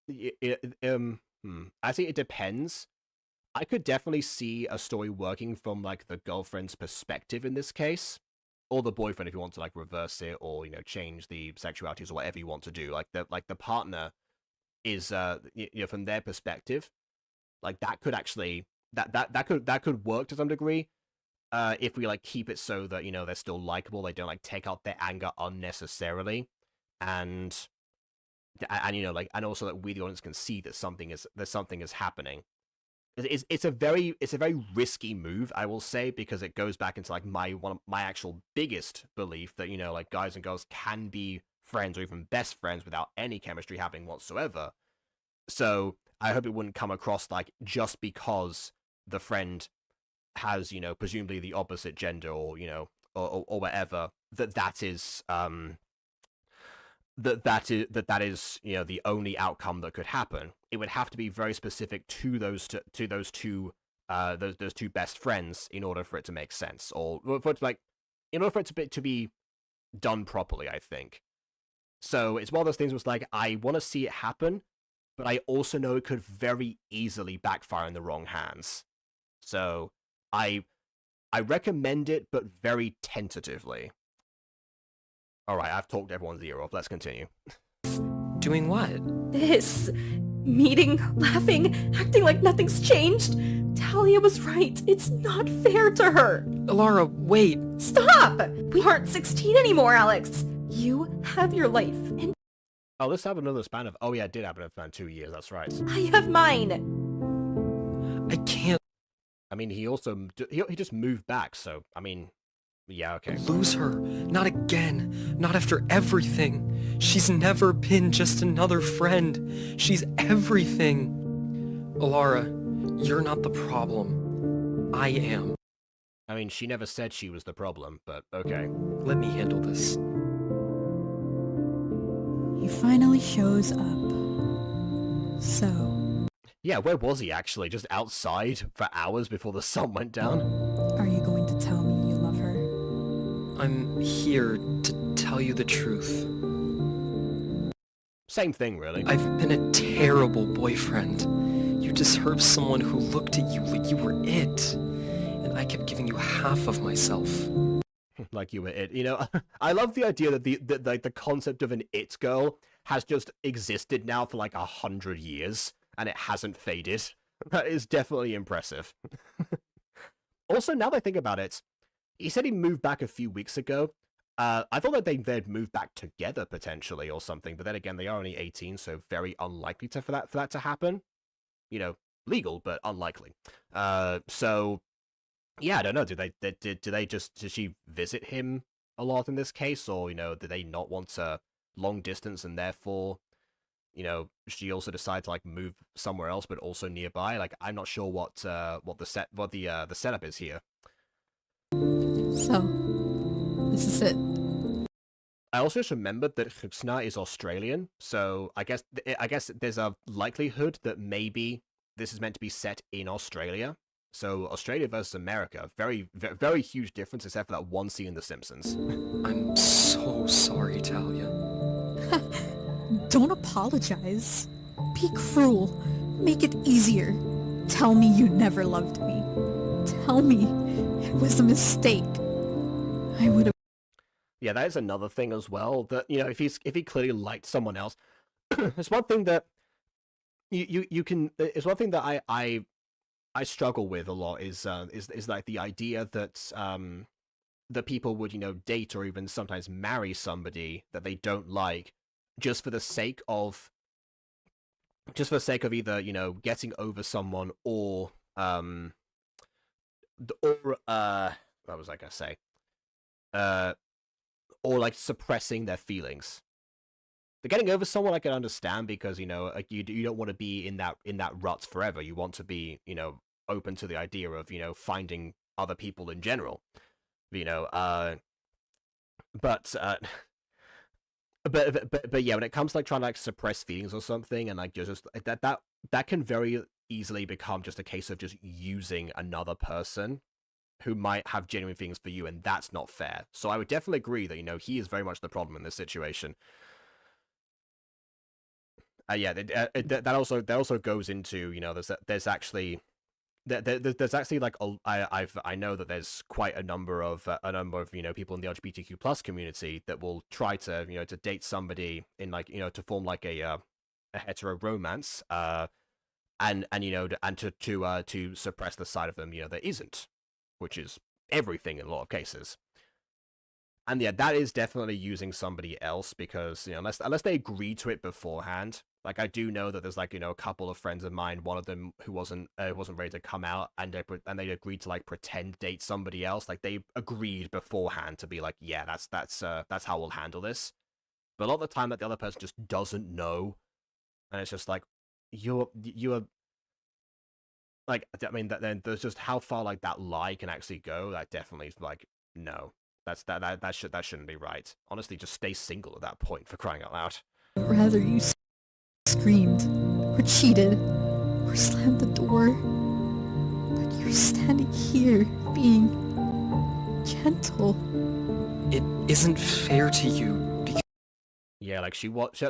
think it depends. I could definitely see a story working from like the girlfriend's perspective in this case, or the boyfriend if you want to like reverse it or change the sexualities or whatever you want to do. Like the partner is from their perspective, like that could actually that could work to some degree. If we like keep it so that they're still likable, they don't like take out their anger unnecessarily, and and also that we the audience can see that something is happening. It's a very risky move, I will say, because it goes back into like my actual biggest belief that like guys and girls can be friends or even best friends without any chemistry happening whatsoever. So I hope it wouldn't come across like just because the friend has presumably the opposite gender or or whatever that is that is the only outcome that could happen. It would have to be very specific to those two best friends in order for it to make sense, or for it to, like in order for it to be done properly, I think. So it's one of those things where it's like I want to see it happen, but I also know it could very easily backfire in the wrong hands. So I recommend it, but very tentatively. Alright, I've talked everyone's ear off. Let's continue. Doing what? This. Meeting, laughing, acting like nothing's changed. Talia was right. It's not fair to her. Alara, wait. Stop! We aren't 16 anymore, Alex. You have your life, and Oh, this happened another span of... Oh yeah, it did happen in a span of 2 years, that's right. I have mine. I can't I mean, he also... He just moved back, so... I mean... Yeah, okay. lose her. Not again. Not after everything. She's never been just another friend. She's everything. Alara, you're not the problem. I am. I mean, she never said she was the problem, but okay. Let me handle this. He finally shows up. So, Yeah, where was he actually? Just outside for hours before the sun went down? are you going to tell me you love her? I'm here to tell you the truth. Same thing, really. I've been a terrible boyfriend. You deserve someone who looked at you like you were it. And I kept giving you half of myself. Like you were it. I love the idea that the concept of an it girl has just existed now for like 100 years, and it hasn't faded. That is definitely impressive. Also, now that I think about it, he said he moved back a few weeks ago. I thought that they'd moved back together potentially or something, but then again, they are only 18, so very unlikely for that to happen. Legal, but unlikely. So yeah, I don't know. Did she visit him a lot in this case, or did they not want to long distance and therefore she also decided to like move somewhere else, but also nearby? Like I'm not sure what the setup is here. So, this is it. I also just remembered that Hxnnah is Australian, so I guess there's a likelihood that maybe this is meant to be set in Australia. So Australia versus America, very, very huge difference, except for that one scene in The Simpsons. I'm so sorry, Talia. Don't apologize. Be cruel. Make it easier. Tell me you never loved me. Tell me it was a mistake. I would have... Yeah, that is another thing as well. That if he clearly liked someone else, it's one thing that you can. It's one thing that I struggle with a lot is like the idea that that people would date or even sometimes marry somebody that they don't like just for the sake of either getting over someone or what was I gonna say? Or like suppressing their feelings. The getting over someone I can understand because like you don't want to be in that rut forever. You want to be open to the idea of finding other people in general. But yeah, when it comes to like trying to like suppress feelings or something, and like just that can very easily become just a case of just using another person who might have genuine feelings for you, and that's not fair. So I would definitely agree that, you know, he is very much the problem in this situation. Yeah, that also goes into, you know, there's actually like I know that there's quite a number of you know, people in the LGBTQ plus community that will try to, you know, to date somebody in, like, you know, to form like a hetero romance, and you know, and to suppress the side of them, you know, that isn't, which is everything in a lot of cases. And yeah, that is definitely using somebody else, because, you know, unless they agree to it beforehand. Like, I do know that there's, like, you know, a couple of friends of mine, one of them who wasn't ready to come out, and they agreed to, like, pretend date somebody else. Like, they agreed beforehand to be like, yeah, that's how we'll handle this. But a lot of the time that the other person just doesn't know, and it's just like, you're like, I mean, then there's just how far, like, that lie can actually go. That definitely is like, no, that shouldn't be right. Honestly, just stay single at that point, for crying out loud. Rather you screamed, or cheated, or slammed the door. But you're standing here, being gentle. It isn't fair to you, because Yeah, like,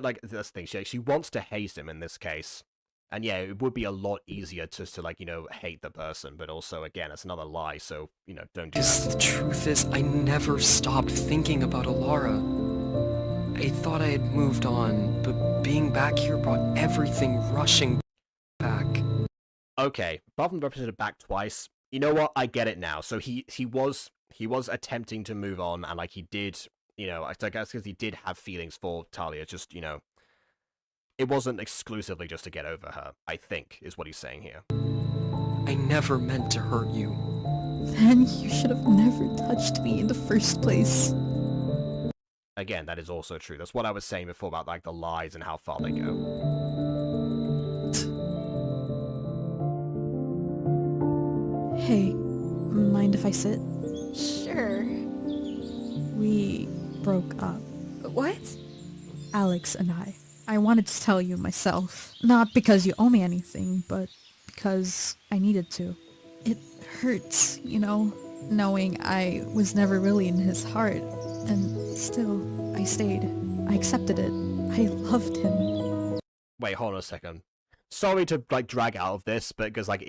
like, that's the thing, she wants to hate him in this case. And yeah, it would be a lot easier just to, like, you know, hate the person, but also, again, it's another lie, so, you know, don't do that. the truth is, I never stopped thinking about Alara. I thought I had moved on, but being back here brought everything rushing back. Okay, apart from represented back twice, you know what? I get it now. So he was attempting to move on, and, like, he did, you know, I guess because he did have feelings for Talia, just, you know, it wasn't exclusively just to get over her, I think, is what he's saying here. I never meant to hurt you. Then you should have never touched me in the first place. Again, that is also true. That's what I was saying before about, like, the lies and how far they go. Hey, mind if I sit? Sure. We broke up. What? Alex and I. I wanted to tell you myself. Not because you owe me anything, but because I needed to. It hurts, you know, knowing I was never really in his heart. And still, I stayed. I accepted it. I loved him. Wait, hold on a second. Sorry to, like, drag out of this, but because, like,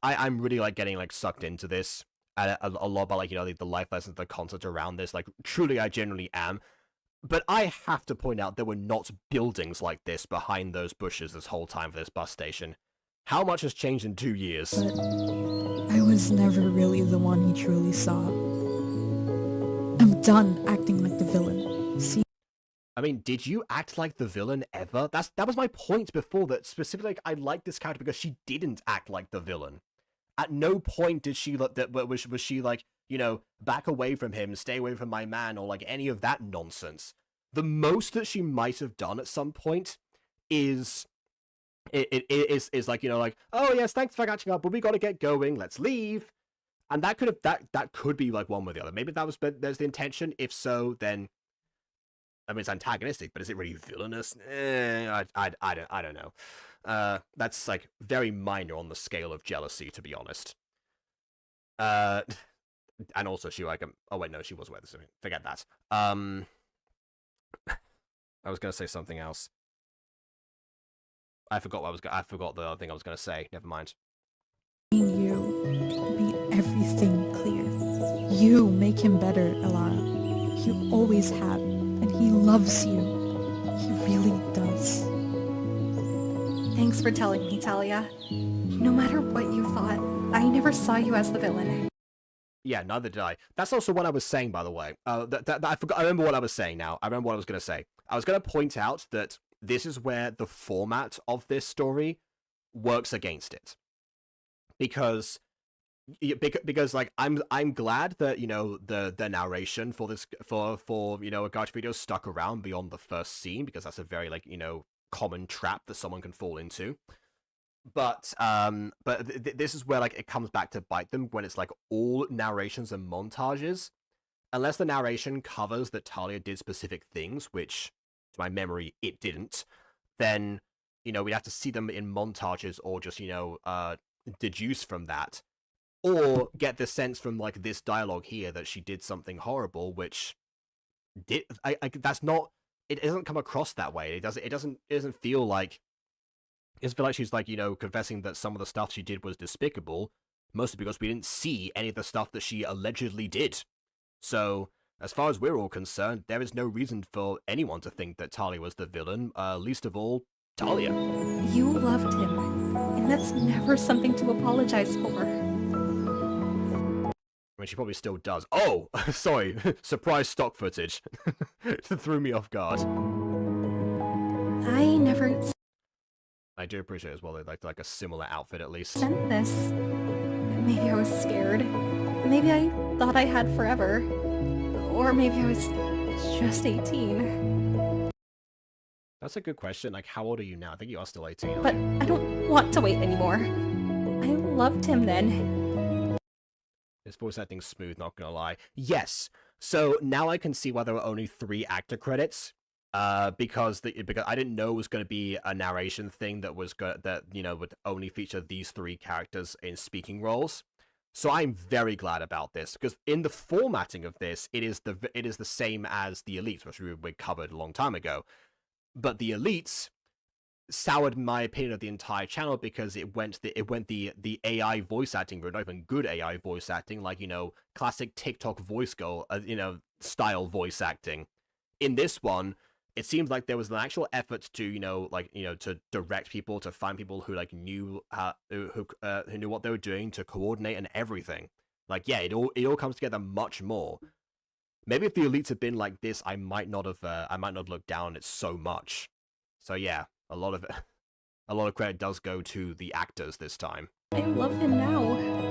I'm really, like, getting, like, sucked into this a lot about, like, you know, the life lessons, the concept around this. Like, truly, I genuinely am. But I have to point out there were not buildings like this behind those bushes this whole time for this bus station. How much has changed in 2 years? But I was never really the one he truly saw. I'm done acting like the villain. See? I mean, did you act like the villain ever? That was my point before, that specifically, like, I liked this character because she didn't act like the villain. At no point did she look that was she like, you know, back away from him, stay away from my man, or, like, any of that nonsense. The most that she might have done at some point is is like, you know, like, oh yes, thanks for catching up, but we gotta get going, let's leave. And that could be, like, one or the other. Maybe there's the intention. If so, then, I mean, it's antagonistic, but is it really villainous? I don't know. That's, like, very minor on the scale of jealousy, to be honest. And also she, like, oh wait, no, she was aware of this. Forget that. I was gonna say something else. I forgot the other thing I was gonna say. Never mind. You made everything clear. You make him better, Alara. You always have, and he loves you. He really does. Thanks for telling me, Talia. No matter what you thought, I never saw you as the villain. Yeah, neither did I. That's also what I was saying, by the way. I forgot. I remember what I was saying now. I remember what I was going to say. I was going to point out that this is where the format of this story works against it. Because like, I'm glad that, you know, the narration for this for you know, a Gacha video stuck around beyond the first scene, because that's a very, like, you know, common trap that someone can fall into. But this is where, like, it comes back to bite them, when it's, like, all narrations and montages. Unless the narration covers that Talia did specific things, which, to my memory, it didn't, then, you know, we'd have to see them in montages, or just, you know, deduce from that. or get the sense from like this dialogue here that she did something horrible, which that's not. It doesn't come across that way. It doesn't feel like. It doesn't feel like she's like, confessing that some of the stuff she did was despicable, mostly because we didn't see any of the stuff that she allegedly did. So, as far as we're all concerned, there is no reason for anyone to think that Talia was the villain, least of all, Talia. You loved him, and that's never something to apologize for. I mean, she probably still does. Oh! Sorry, surprise stock footage. It threw me off guard. I never I do appreciate as well they like a similar outfit at least. sent this. Maybe I was scared. Maybe I thought I had forever. Or maybe I was just 18. That's a good question. Like, how old are you now? I think you are still 18. But I don't want to wait anymore. I loved him then. His voice acting's smooth, not gonna lie. Yes. So now I can see why there were only 3 actor credits. Because I didn't know it was going to be a narration thing that was would only feature these 3 characters in speaking roles. So I'm very glad about this because in the formatting of this, it is the same as the Elites, which we covered a long time ago. But the Elites soured my opinion of the entire channel because it went the AI voice acting route, not even good AI voice acting, like classic TikTok voice girl, style voice acting. In this one, it seems like there was an actual effort to, to direct people, to find people who knew who knew what they were doing, to coordinate and everything. Like, yeah, it all comes together much more. Maybe if the Elites had been like this, I might not have looked down on it so much. So yeah, a lot of credit does go to the actors this time. I love him now.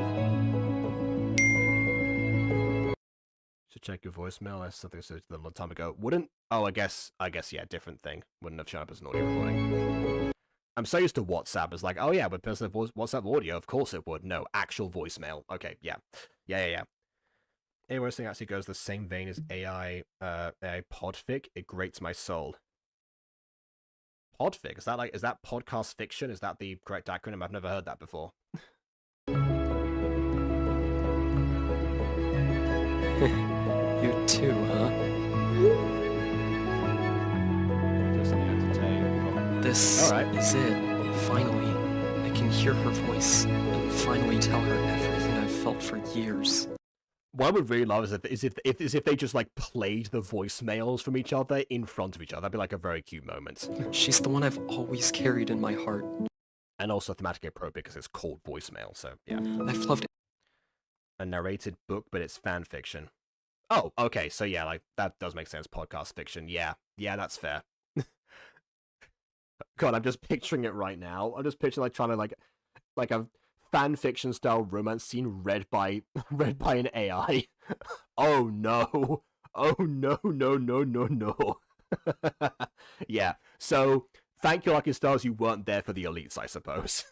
To check your voicemail, that's something I said a long time ago. Wouldn't? Oh, I guess, yeah, different thing. Wouldn't have shown up as an audio recording. I'm so used to WhatsApp as like, oh yeah, but personal voice, WhatsApp audio, of course it would. No, actual voicemail. Okay, yeah. AI voicing actually goes the same vein as AI podfic. It grates my soul. Podfic? Is that podcast fiction? Is that the correct acronym? I've never heard that before. You too, huh? This is it. Finally, I can hear her voice and finally tell her everything I've felt for years. What I would really love is if they just played the voicemails from each other in front of each other. That'd be a very cute moment. She's the one I've always carried in my heart. And also thematically appropriate because it's called voicemail, so yeah. I've loved a narrated book, but it's fan fiction. Oh, okay, so yeah, that does make sense. Podcast fiction, yeah, that's fair. God, I'm just picturing it right now. I'm just picturing trying to like a fan fiction style romance scene read by an AI. Oh no! Oh no! Yeah. So thank you, Lucky Stars. You weren't there for the Elites, I suppose.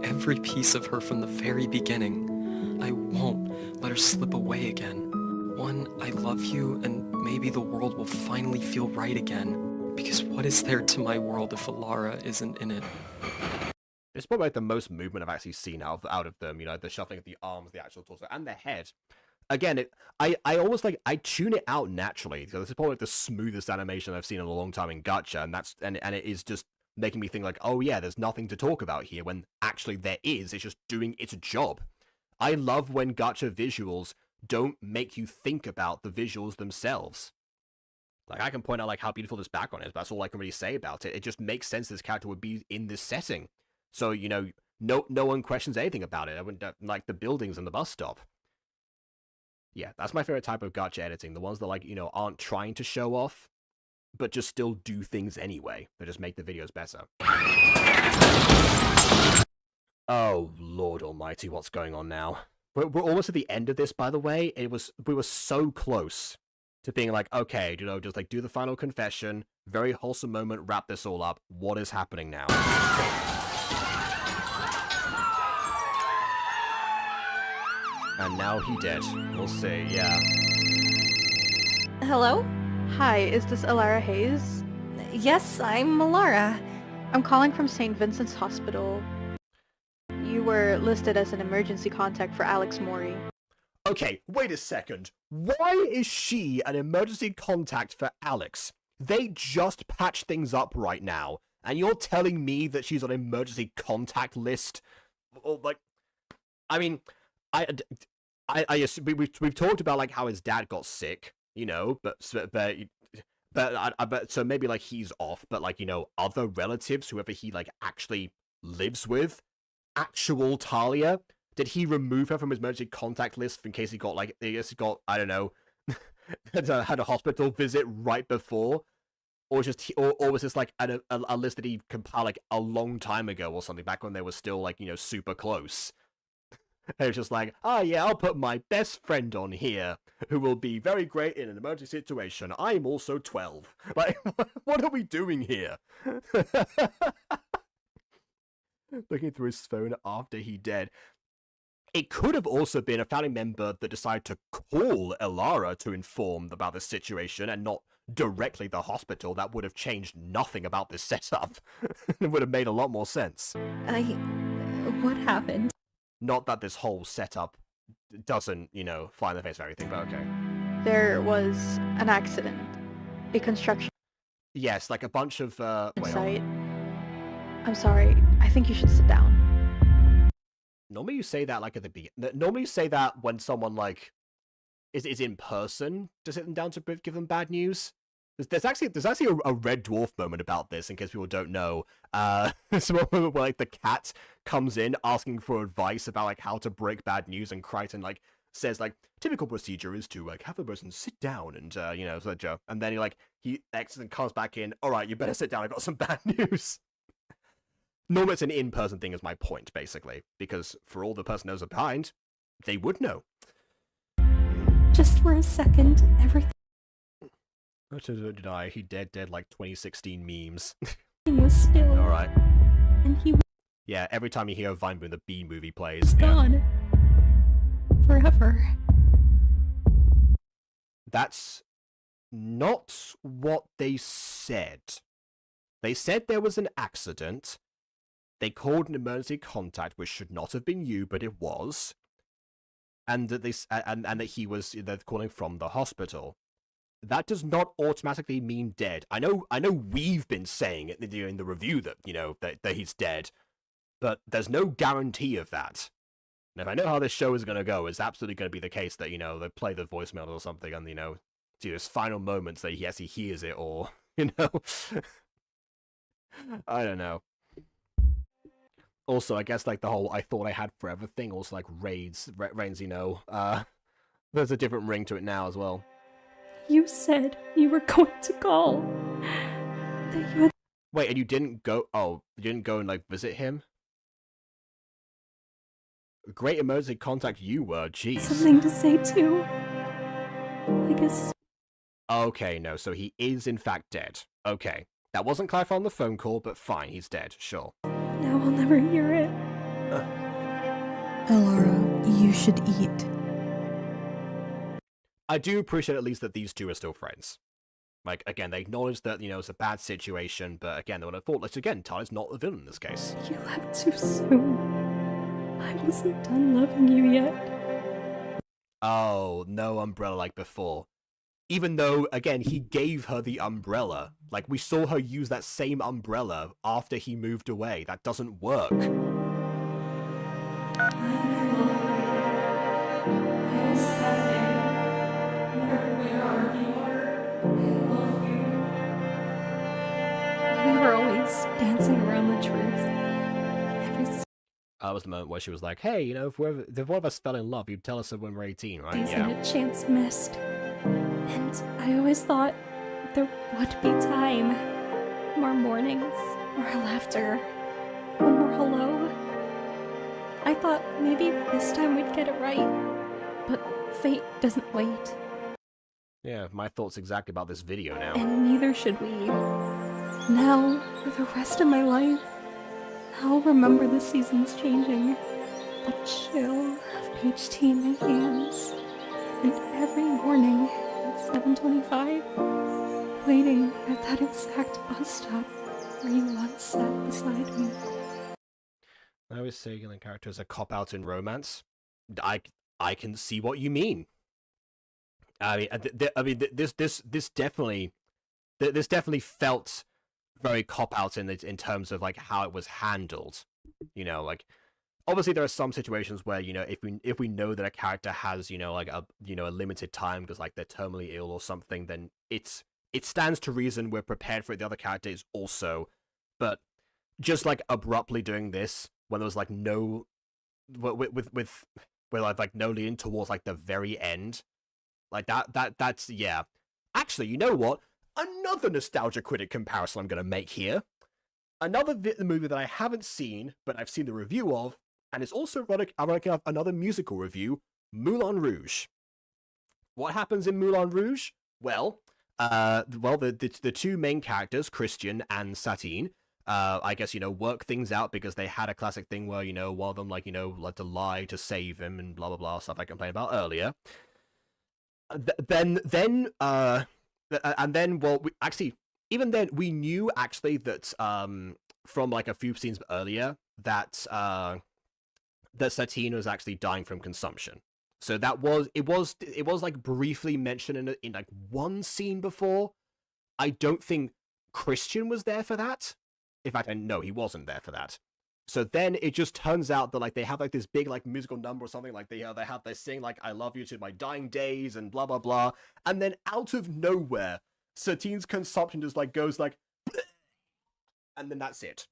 every piece of her from the very beginning. I won't let her slip away again. One, I love you, and maybe the world will finally feel right again. Because what is there to my world if Alara isn't in it? It's probably the most movement I've actually seen out of them, the shuffling of the arms, the actual torso, and the head. Again, I always I tune it out naturally, because this is probably the smoothest animation I've seen in a long time in Gacha, and it is just making me think oh yeah, there's nothing to talk about here, when actually there is. It's just doing its job. I love when Gacha visuals don't make you think about the visuals themselves. I can point out how beautiful this background is, but that's all I can really say about it. It just makes sense this character would be in this setting. So, no one questions anything about it. I wouldn't like the buildings and the bus stop. Yeah, that's my favorite type of Gacha editing. The ones that aren't trying to show off, but just still do things anyway. They just make the videos better. Oh, Lord Almighty, what's going on now? We're almost at the end of this, by the way. We were so close to being okay, just do the final confession, very wholesome moment, wrap this all up. What is happening now? And now he dead. We'll see, yeah. Hello? Hi, is this Alara Hayes? Yes, I'm Alara. I'm calling from St. Vincent's Hospital. You were listed as an emergency contact for Alex Mori. Okay, wait a second. Why is she an emergency contact for Alex? They just patched things up right now, and you're telling me that she's on an emergency contact list? Or, like, I mean, we've talked about like how his dad got sick, you know, but so maybe like he's off, but like, you know, other relatives, whoever he like actually lives with, actual Talia. Did he remove her from his emergency contact list in case he got, like, I don't know, had a hospital visit right before? Or was this, like, a list that he compiled, like, a long time ago or something, back when they were still, like, you know, super close? And it's just like, oh yeah, I'll put my best friend on here, who will be very great in an emergency situation. I'm also 12. Like, what are we doing here? Looking through his phone after he dead. It could have also been a family member that decided to call Elara to inform about this situation and not directly the hospital. That would have changed nothing about this setup. It would have made a lot more sense. What happened? Not that this whole setup doesn't, you know, fly in the face of everything, but okay. There was an accident. A construction Yes, like a bunch of, site. I'm sorry. I think you should sit down. Normally you say that like at the beginning. Normally you say that when someone like is in person to sit them down to give them bad news. There's actually a Red Dwarf moment about this, in case people don't know. It's a moment where like the cat comes in asking for advice about like how to break bad news, and Crichton like says like typical procedure is to like have the person sit down and you know, and then he exits and comes back in. All right, you better sit down. I got some bad news. Normally it's an in-person thing, is my point, basically, because for all the person knows are behind, they would know. Just for a second, everything What did I? He dead like 2016 memes. was still. Alright. And he was Yeah, every time you hear a Vine Boom, the Bee movie plays. gone. Forever. That's not what they said. They said there was an accident. They called an emergency contact, which should not have been you, but it was. And that that he was they're calling from the hospital. That does not automatically mean dead. I know we've been saying it in the review that, you know, that he's dead, but there's no guarantee of that. And if I know how this show is going to go, it's absolutely going to be the case that, you know, they play the voicemail or something, and, you know, see those final moments that he hears it, or, you know. I don't know. Also, I guess, like, the whole I thought I had forever thing also, like, reigns, you know. There's a different ring to it now as well. You said you were going to call. That you had Wait, and you didn't go... Oh, you didn't go and, like, visit him? Great emergency contact you were, jeez. something to say too. I guess. Okay, no, so he is in fact dead. Okay. That wasn't clarified on the phone call, but fine, he's dead, sure. Now I'll never hear it. Elara, you should eat. I do appreciate at least that these two are still friends. Like, again, they acknowledge that, you know, it's a bad situation, but again, they would have thought, like, again, Tyler's not the villain in this case. You left too soon. I wasn't done loving you yet. Oh, no umbrella like before. Even though, again, he gave her the umbrella. Like, we saw her use that same umbrella after he moved away. That doesn't work. We were always dancing around the truth. That was the moment where she was like, hey, you know, if one of us fell in love, you'd tell us when we're 18, right? Isn't a chance missed. And I always thought there would be time. More mornings, more laughter, one more hello. I thought maybe this time we'd get it right. But fate doesn't wait. Yeah, my thoughts exactly about this video now. And neither should we. Now, for the rest of my life, I'll remember the seasons changing. The chill of page tea in my hands. And every morning at 7:25, waiting at that exact bus stop where you once sat beside me. I always say the character is a cop out in romance. I can see what you mean. I mean, this definitely felt very cop out in terms of like how it was handled. You know, like obviously there are some situations where, you know, if we know that a character has, you know, like a limited time because like they're terminally ill or something, then it stands to reason we're prepared for it. The other character is also, but just like abruptly doing this when there was like no with like no leading towards like the very end, like that's yeah. Actually, you know what? Another nostalgia critic comparison I'm gonna make here. Another movie that I haven't seen, but I've seen the review of, and it's also ironic enough another musical review, Moulin Rouge. What happens in Moulin Rouge? Well, the two main characters, Christian and Satine, I guess, you know, work things out because they had a classic thing where, you know, one of them, like, you know, like to lie to save him and blah, blah, blah, stuff I complained about earlier. Even then, we knew actually that, from like a few scenes earlier, that, that Satine was actually dying from consumption. So that was like briefly mentioned in like one scene before. I don't think Christian was there for that. In fact, I know he wasn't there for that. So then it just turns out that like they have like this big like musical number or something, like they sing like "I love you to my dying days" and blah blah blah, and then out of nowhere, Satine's consumption just like goes like, and then that's it.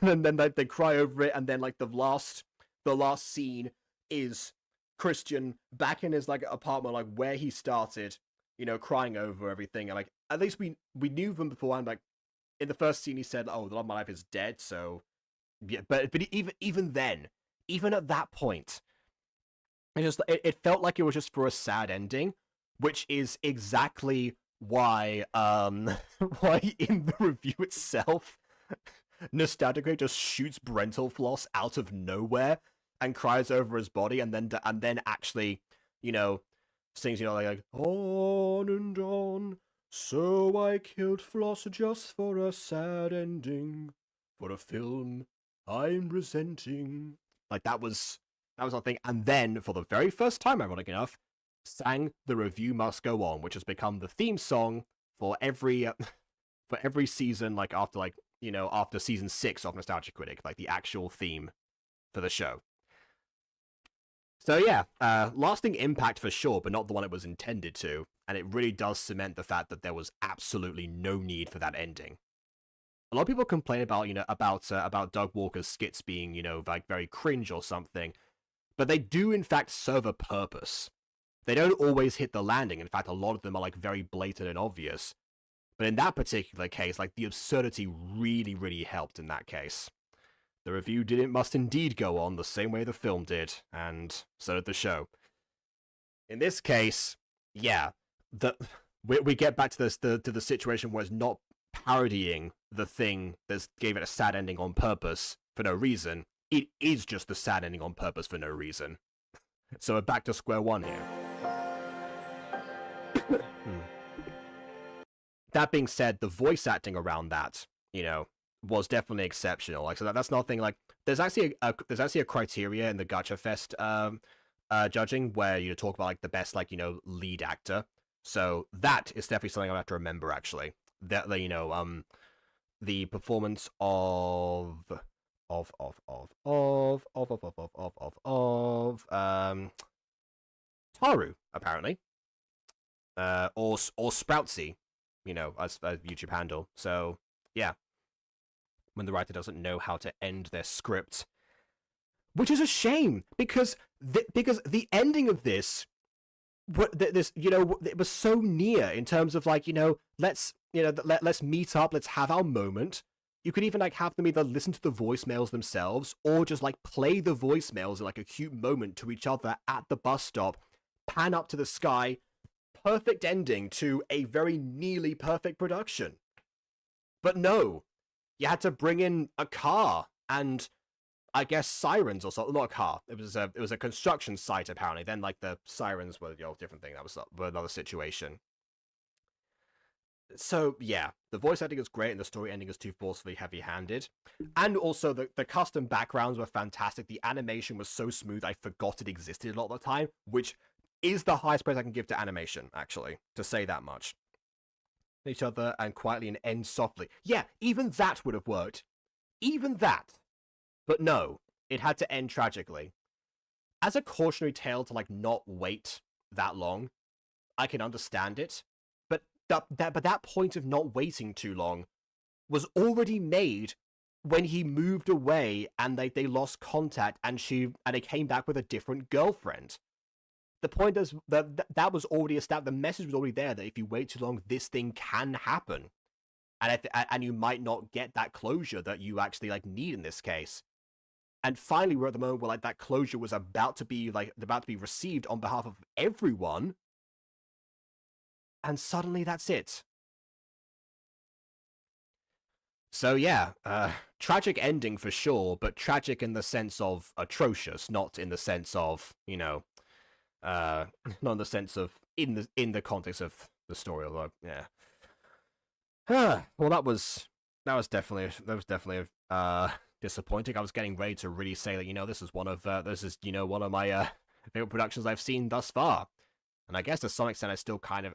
And then like, they cry over it, and then like the last scene is Christian back in his like apartment, like where he started, you know, crying over everything, and like at least we knew them before, and like in the first scene he said, "Oh, the love of my life is dead," so yeah, but even then, even at that point, it felt like it was just for a sad ending, which is exactly why why in the review itself, Nostalgia just shoots Brental Floss out of nowhere and cries over his body, and then actually, you know, sings, you know, like on and on. So I killed Floss just for a sad ending, for a film I'm resenting. Like that was our thing. And then for the very first time, ironic enough, sang "The Review Must Go On," which has become the theme song for every season, like after, like, you know, after season 6 of Nostalgia Critic, like the actual theme for the show. So yeah, lasting impact for sure, but not the one it was intended to, and it really does cement the fact that there was absolutely no need for that ending. A lot of people complain about, you know, about Doug Walker's skits being, you know, like very cringe or something, but they do in fact serve a purpose. They don't always hit the landing. In fact, a lot of them are like very blatant and obvious. But in that particular case, like the absurdity really, really helped in that case. The review must indeed go on the same way the film did, and so did the show. In this case, yeah, we get back to this to the situation where it's not parodying the thing that gave it a sad ending on purpose for no reason. It is just the sad ending on purpose for no reason. So we're back to square one here. That being said, the voice acting around that, you know, was definitely exceptional. Like, so that's nothing like there's actually a criteria in the GachaFest judging where you talk about like the best, like, you know, lead actor. So that is definitely something I have to remember, actually. That, you know, the performance of Taru, apparently, or Sproutsy, you know, as a YouTube handle. So yeah, when the writer doesn't know how to end their script, which is a shame because the ending of this, you know, it was so near in terms of like, you know, let's meet up, let's have our moment. You could even like have them either listen to the voicemails themselves or just like play the voicemails in like a cute moment to each other at the bus stop, pan up to the sky. Perfect ending to a very nearly perfect production. But no, you had to bring in a car and I guess sirens or something. Not a car. It was a construction site apparently. Then like the sirens were, you know, different thing. That was another situation. So yeah, the voice acting is great and the story ending is too forcefully heavy-handed. And also the custom backgrounds were fantastic. The animation was so smooth I forgot it existed a lot of the time, which is the highest praise I can give to animation, actually, to say that much. Each other and quietly and end softly. Yeah, even that would have worked. Even that. But no, it had to end tragically. As a cautionary tale to like not wait that long, I can understand it. But that point of not waiting too long was already made when he moved away and they lost contact and they came back with a different girlfriend. The point is that was already established. The message was already there that if you wait too long, this thing can happen, and you might not get that closure that you actually like need in this case. And finally, we're at the moment where like that closure was about to be received on behalf of everyone, and suddenly that's it. So yeah, tragic ending for sure, but tragic in the sense of atrocious, not in the sense of not in the sense of in the context of the story. Although yeah, well that was definitely disappointing. I was getting ready to really say that this is one of my favorite productions I've seen thus far. And I guess to some extent I still kind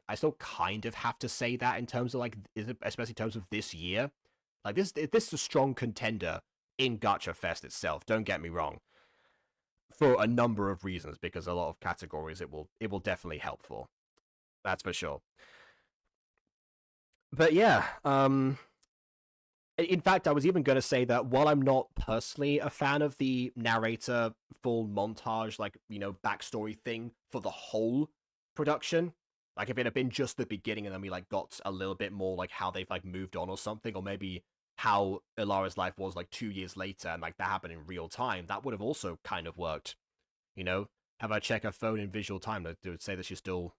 of have to say that in terms of especially in terms of this year. Like this is a strong contender in GachaFest itself, don't get me wrong. For a number of reasons, because a lot of categories it will definitely help for. That's for sure. But yeah, in fact, I was even going to say that while I'm not personally a fan of the narrator full montage, backstory thing for the whole production, like if it had been just the beginning and then we got a little bit more how they've moved on or something, or maybe how Ilara's life was 2 years later and that happened in real time, that would have also kind of worked. Have her check her phone in visual time to say that she's still,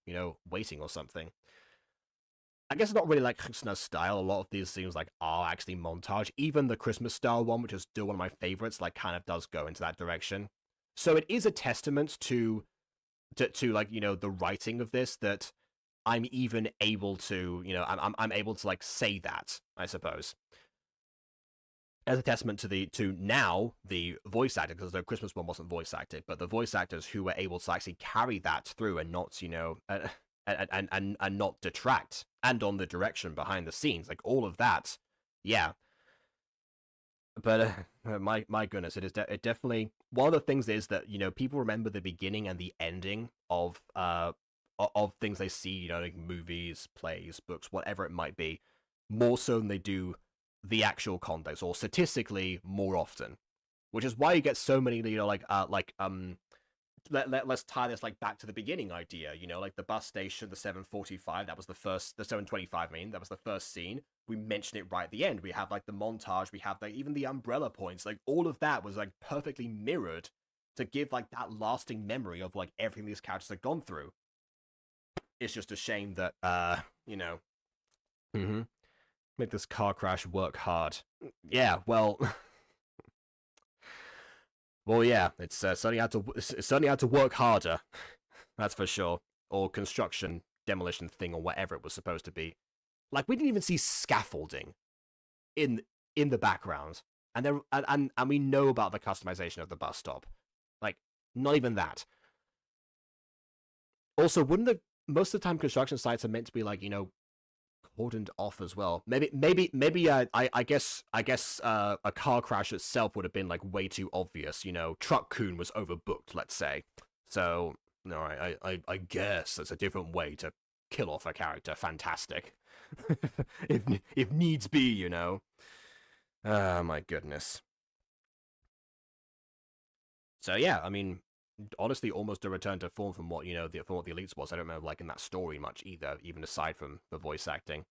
waiting or something. I guess it's not really Hxnnah's style. A lot of these things are actually montage. Even the Christmas style one, which is still one of my favorites, kind of does go into that direction. So it is a testament to the writing of this that I'm even able to, I'm able to say that, I suppose. As a testament to now the voice actor, because the Christmas one wasn't voice acted, but the voice actors who were able to actually carry that through and not, and not detract, and on the direction behind the scenes, all of that, yeah. But my goodness, it definitely one of the things is that people remember the beginning and the ending of things they see, movies, plays, books, whatever it might be, more so than they do the actual context, or statistically more often, which is why you get so many let's tie this back to the beginning idea, the bus station, the 7:45, that was the 7:25, that was the first scene. We mention it right at the end. We have the montage, we have even the umbrella points, all of that was perfectly mirrored to give that lasting memory of everything these characters have gone through. It's just a shame that make this car crash work hard. Yeah, well well, yeah, it's certainly had to work harder. That's for sure. Or construction, demolition thing, or whatever it was supposed to be. We didn't even see scaffolding in the background, and we know about the customization of the bus stop. Not even that. Also, wouldn't most of the time construction sites are meant to be cordoned off as well? Maybe I guess a car crash itself would have been way too obvious. Truck Coon was overbooked, let's say. So no, I guess that's a different way to kill off a character. Fantastic. if needs be, Oh my goodness. So yeah, I mean, honestly, almost a return to form from what the Elites was. I don't remember in that story much either, even aside from the voice acting,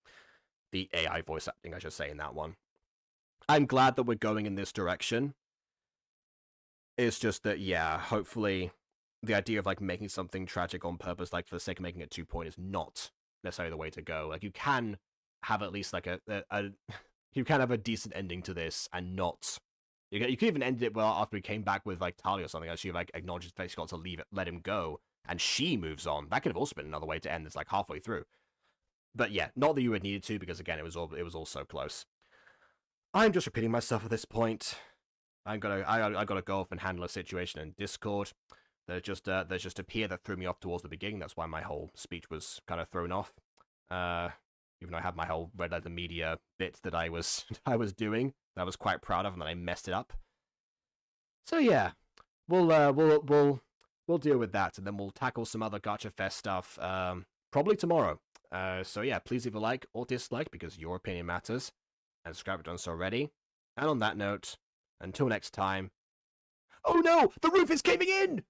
the AI voice acting, I should say, in that one. I'm glad that we're going in this direction. It's just that, yeah, hopefully the idea of making something tragic on purpose, for the sake of making it 2-point, is not necessarily the way to go. You can have at least you can have a decent ending to this and not. You could even end it well after we came back with Talia or something. As she acknowledges that she's got to let him go, and she moves on. That could have also been another way to end this halfway through. But yeah, not that you would need to, because again, it was all so close. I'm just repeating myself at this point. I gotta go off and handle a situation in Discord. There's just a peer that threw me off towards the beginning. That's why my whole speech was kind of thrown off. Even though I had my whole red letter media bit that I was doing, that I was quite proud of, and then I messed it up. So yeah, we'll deal with that, and then we'll tackle some other GachaFest stuff probably tomorrow. So yeah, please leave a like or dislike because your opinion matters, and subscribe if you haven't done so already. And on that note, until next time. Oh no, the roof is caving in!